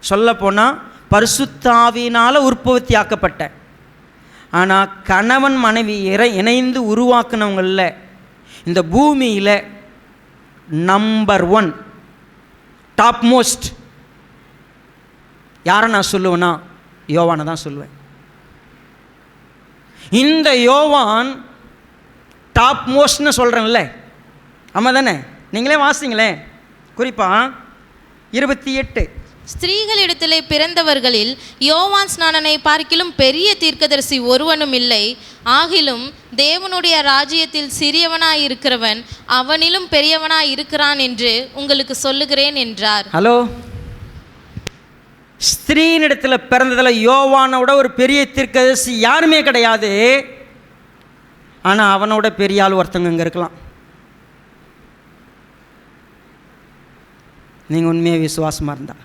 சொல்லப்போனால் பரிசுத்தாவினால் உற்பத்தி ஆக்கப்பட்டேன். ஆனால் கணவன் மனைவி இணைந்து உருவாக்குனவங்களில் இந்த பூமியில் நம்பர் 1 டாப் மோஸ்ட் யாரை நான் சொல்லுவேன்னா யோவானை தான் சொல்லுவேன். இந்த யோவான் டாப் மோஸ்ட்னு சொல்கிறேன்ல, ஆமாம் தானே? நீங்களே வாசிங்களே. குறிப்பாக 28. ஸ்திரீகளிடத்திலே பிறந்தவர்களில் யோவான் ஸ்நானனை பார்க்கிலும் பெரிய தீர்க்கதரிசி ஒருவனும் இல்லை. ஆகிலும் தேவனுடைய ராஜ்யத்தில் சிறியவனாய் இருக்கிறவன் அவனிலும் பெரியவனாய் இருக்கிறான் என்று உங்களுக்கு சொல்லுகிறேன் என்றார். ஹலோ, ஸ்திரீனிடத்தில் பிறந்ததில் யோவானோட ஒரு பெரிய தீர்க்கதரிசி யாருமே கிடையாது. ஆனால் அவனோட பெரிய ஆள் ஒருத்தங்க இங்கே இருக்கலாம். நீங்கள் உண்மையாக விசுவாசமாக இருந்தா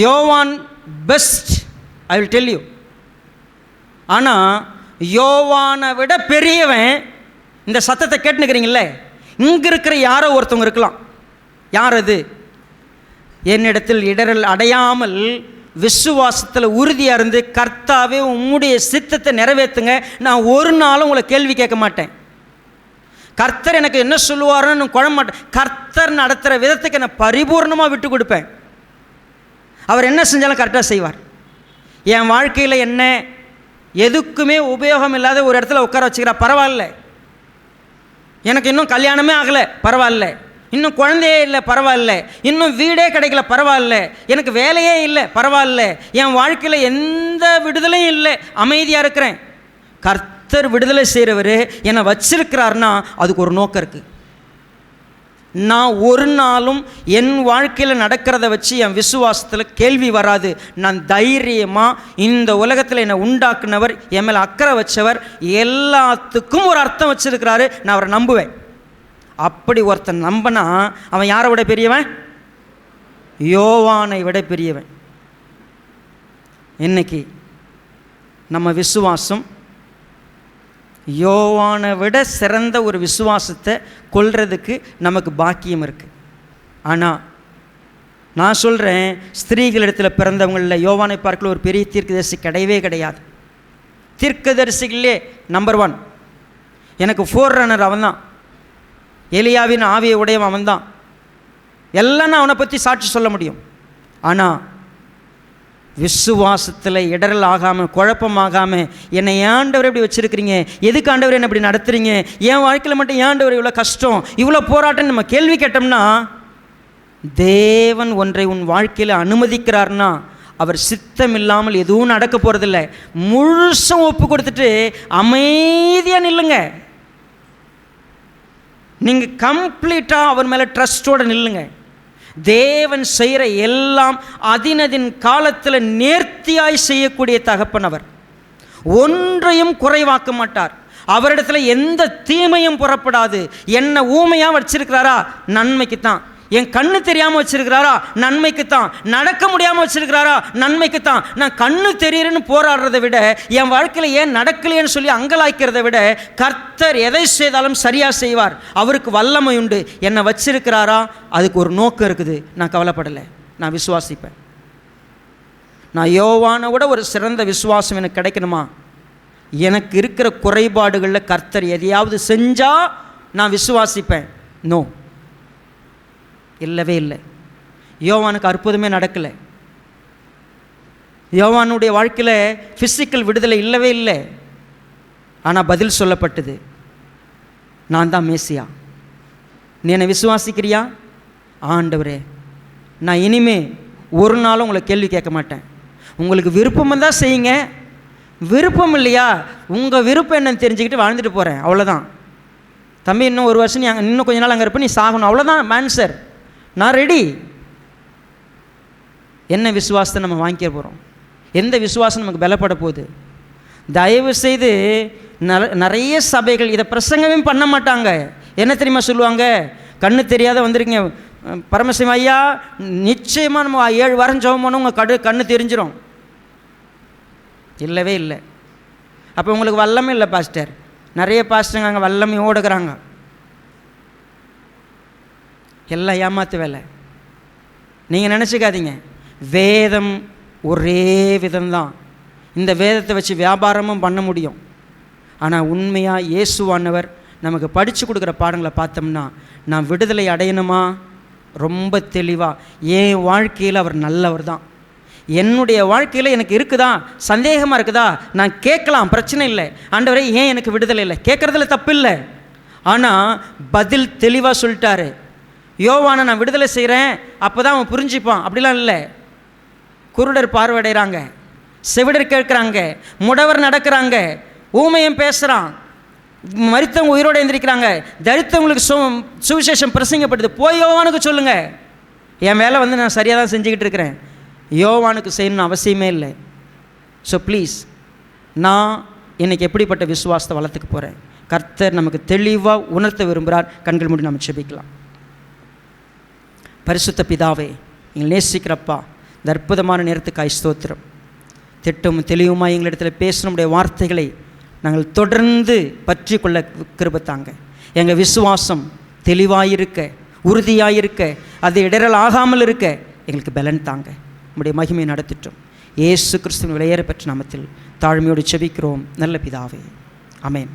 யோவான் best, I will tell you. ஆனால் யோவானை விட பெரியவன். இந்த சத்தத்தை கேட்டுனுக்கிறீங்களே, இங்கே இருக்கிற யாரோ ஒருத்தவங்க இருக்கலாம். யார் அது? என்னிடத்தில் இடரல் அடையாமல் விசுவாசத்தில் உறுதியாக இருந்து, கர்த்தாவே உம்முடைய சித்தத்தை நிறைவேற்றுங்க, நான் ஒரு நாளும் உங்களை கேள்வி கேட்க மாட்டேன். கர்த்தர் எனக்கு என்ன சொல்லுவாருன்னு குழம்ப மாட்டேன். கர்த்தர் நடத்துகிற விதத்துக்கு நான் பரிபூர்ணமாக விட்டு கொடுப்பேன். அவர் என்ன செஞ்சாலும் கரெக்டாக செய்வார். என் வாழ்க்கையில் என்ன எதுக்குமே உபயோகம் இல்லாத ஒரு இடத்துல உட்கார வச்சுக்கிறா, பரவாயில்ல. எனக்கு இன்னும் கல்யாணமே ஆகலை, பரவாயில்ல. இன்னும் குழந்தையே இல்லை, பரவாயில்ல. இன்னும் வீடே கிடைக்கல, பரவாயில்ல. எனக்கு வேலையே இல்லை, பரவாயில்ல. என் வாழ்க்கையில் எந்த விடுதலையும் இல்லை, அமைதியாக இருக்கிறேன். கர்த்தர் விடுதலை செய்கிறவர் என்னை வச்சிருக்கிறாருன்னா அதுக்கு ஒரு நோக்கம் இருக்குது. நான் ஒரு நாளும் என் வாழ்க்கையில் நடக்கிறத வச்சு என் விசுவாசத்தில் கேள்வி வராது. நான் தைரியமாக, இந்த உலகத்தில் என்னை உண்டாக்குனவர், என் மேலே அக்கறை வச்சவர், எல்லாத்துக்கும் ஒரு அர்த்தம் வச்சிருக்கிறாரு, நான் அவரை நம்புவேன். அப்படி ஒருத்தன் நம்பினா அவன் யாரை விட பெரியவன்? யோவானை விட பெரியவன். இன்னைக்கு நம்ம விசுவாசம் யோவானை விட சிறந்த ஒரு விசுவாசத்தை கொள்றதுக்கு நமக்கு பாக்கியம் இருக்குது. ஆனால் நான் சொல்கிறேன், ஸ்திரீகளிடத்தில் பிறந்தவங்களில் யோவானை பார்க்கல ஒரு பெரிய தீர்க்கதரிசி கிடையவே கிடையாது. தீர்க்கதரிசிகளே நம்பர் 1. எனக்கு 4 ரன்னர் அவன் தான். எலியாவின் ஆவியை உடையவன் அவன் தான். எல்லாம் நான் அவனை பற்றி சாட்சி சொல்ல முடியும். ஆனால் விசுவாசத்தில் இடரல் ஆகாமல், குழப்பமாகாமல், என்னை ஆண்டவர் எப்படி வச்சுருக்கிறீங்க, எதுக்கு ஆண்டவர் என்ன இப்படி நடத்துகிறீங்க, என் வாழ்க்கையில் மட்டும் ஆண்டவர் இவ்வளோ கஷ்டம், இவ்வளோ போராட்டம் நம்ம கேள்வி கேட்டோம்னா, தேவன் ஒன்றை உன் வாழ்க்கையில் அனுமதிக்கிறார்னா அவர் சித்தம் இல்லாமல் எதுவும் நடக்க போகிறதில்ல. முழுசும் ஒப்பு கொடுத்துட்டு அமைதியாக நில்லுங்க. நீங்கள் கம்ப்ளீட்டாக அவர் மேலே ட்ரஸ்டோடு நில்லுங்க. தேவன் செய்கிற எல்லாம் அதினதின் காலத்தில் நேர்த்தியாய் செய்யக்கூடிய தகப்பன் அவர். ஒன்றையும் குறைவாக்க மாட்டார். அவரிடத்துல எந்த தீமையும் புறப்படாது. என்ன ஊமையாக வச்சிருக்கிறாரா, நன்மைக்கு தான். என் கண்ணு தெரியாமல் வச்சிருக்கிறாரா, நன்மைக்கு தான். நடக்க முடியாமல் வச்சிருக்கிறாரா, நன்மைக்கு தான். நான் கண்ணு தெரியுறேன்னு போராடுறதை விட, என் வாழ்க்கையில் ஏன் நடக்கலையேன்னு சொல்லி அங்கலாய்க்கிறத விட, கர்த்தர் எதை செய்தாலும் சரியாக செய்வார். அவருக்கு வல்லமை உண்டு. என்னை வச்சிருக்கிறாரா, அதுக்கு ஒரு நோக்கம் இருக்குது. நான் கவலைப்படலை, நான் விசுவாசிப்பேன். நான் யோவானை விட ஒரு சிறந்த விசுவாசம் எனக்கு கிடைக்கணுமா, எனக்கு இருக்கிற குறைபாடுகளில் கர்த்தர் எதையாவது செஞ்சால் நான் விசுவாசிப்பேன். நோ, இல்லவே இல்லை. யோவானுக்கு அற்புதமே நடக்கலை. யோவானுடைய வாழ்க்கையில் ஃபிசிக்கல் விடுதலை இல்லவே இல்லை. ஆனால் பதில் சொல்லப்பட்டது, நான் தான் மேசியா. நீ என்னை விசுவாசிக்கிறியா? ஆண்டவரே, நான் இனிமே ஒரு நாளும் உங்களை கேள்வி கேட்க மாட்டேன். உங்களுக்கு விருப்பம் தான் செய்யுங்க, விருப்பம் இல்லையா, உங்கள் விருப்பம் என்னன்னு தெரிஞ்சுக்கிட்டு வாழ்ந்துட்டு போகிறேன், அவ்வளோதான். தம்பி, இன்னும் 1 வருஷம் நீ இன்னும் கொஞ்ச நாள் அங்கே இருப்ப, நீ சாகணும், அவ்வளோதான் ஆன்சர். நான் ரெடி. என்ன விசுவாசத்தை நம்ம வாங்கிக்க போகிறோம்? எந்த விசுவாசம் நமக்கு பலப்பட போகுது? தயவு செய்து நிறைய சபைகள் இதை பிரசங்கமே பண்ண மாட்டாங்க. என்ன தெரியுமா சொல்லுவாங்க? கண்ணு தெரியாத வந்திருக்கீங்க பரமசிவம் ஐயா, நிச்சயமாக நம்ம 7 வாரம் ஜெபம் பண்ணோம், உங்கள் கண்ணு தெரிஞ்சிடும். இல்லவே இல்லை. அப்போ உங்களுக்கு வல்லமே இல்லை பாஸ்டர். நிறைய பாஸ்டருங்க அங்கே வல்லமே ஓடுகிறாங்க. எல்லாம் ஏமாத்து வேலை. நீங்கள் நினச்சிக்காதீங்க, வேதம் ஒரே விதம்தான். இந்த வேதத்தை வச்சு வியாபாரமும் பண்ண முடியும். ஆனால் உண்மையாக இயேசுவானவர் நமக்கு படித்து கொடுக்குற பாடங்களை பார்த்தோம்னா, நான் விடுதலை அடையணுமா, ரொம்ப தெளிவாக என் வாழ்க்கையில் அவர் நல்லவர் தான். என்னுடைய வாழ்க்கையில் எனக்கு இருக்குதா, சந்தேகமாக இருக்குதா, நான் கேட்கலாம், பிரச்சனை இல்லை. ஆண்டவரே ஏன் எனக்கு விடுதலை இல்லை, கேட்குறதுல தப்பு இல்லை. ஆனால் பதில் தெளிவாக சொல்லிட்டாரு. யோவானை நான் விடுதலை செய்கிறேன், அப்போ தான் அவன் புரிஞ்சுப்பான், அப்படிலாம் இல்லை. குருடர் பார்வையடைகிறாங்க, செவிடர் கேட்குறாங்க, முடவர் நடக்கிறாங்க, ஊமையம் பேசுகிறான், மரித்தவங்க உயிரோடு எழுந்திருக்கிறாங்க, தரித்தவங்களுக்கு சுவிசேஷம் பிரசங்கப்படுது. போய் யோவானுக்கு சொல்லுங்கள், என் வேலை நான் சரியாக தான் செஞ்சுக்கிட்டு இருக்கிறேன், யோவானுக்கு செய்யணும்னு அவசியமே இல்லை. ஸோ ப்ளீஸ், நான் இன்றைக்கி எப்படிப்பட்ட விசுவாசத்தை வளர்த்துக்க போகிறேன், கர்த்தர் நமக்கு தெளிவாக உணர்த்த விரும்புகிறார். கண்கள் மூடி நம்ம செபிக்கலாம். பரிசுத்த பிதாவே, எங்கள் நேசிக்கிறப்பா, இந்த அற்புதமான நேரத்துக்காய் ஸ்தோத்திரம். திட்டமும் தெளிவுமாக எங்களிடத்தில் பேசணுடைய வார்த்தைகளை நாங்கள் தொடர்ந்து பற்றி கொள்ள கிருபை தாங்க. எங்கள் விசுவாசம் தெளிவாயிருக்க, உறுதியாயிருக்க, அது இடரல் ஆகாமல் இருக்க எங்களுக்கு பலன் தாங்க. நம்முடைய மகிமை நடத்திட்டோம். இயேசு கிறிஸ்துவின் விலையேற பெற்ற நாமத்தில் தாழ்மையோடு செபிக்கிறோம் நல்ல பிதாவே. ஆமென்.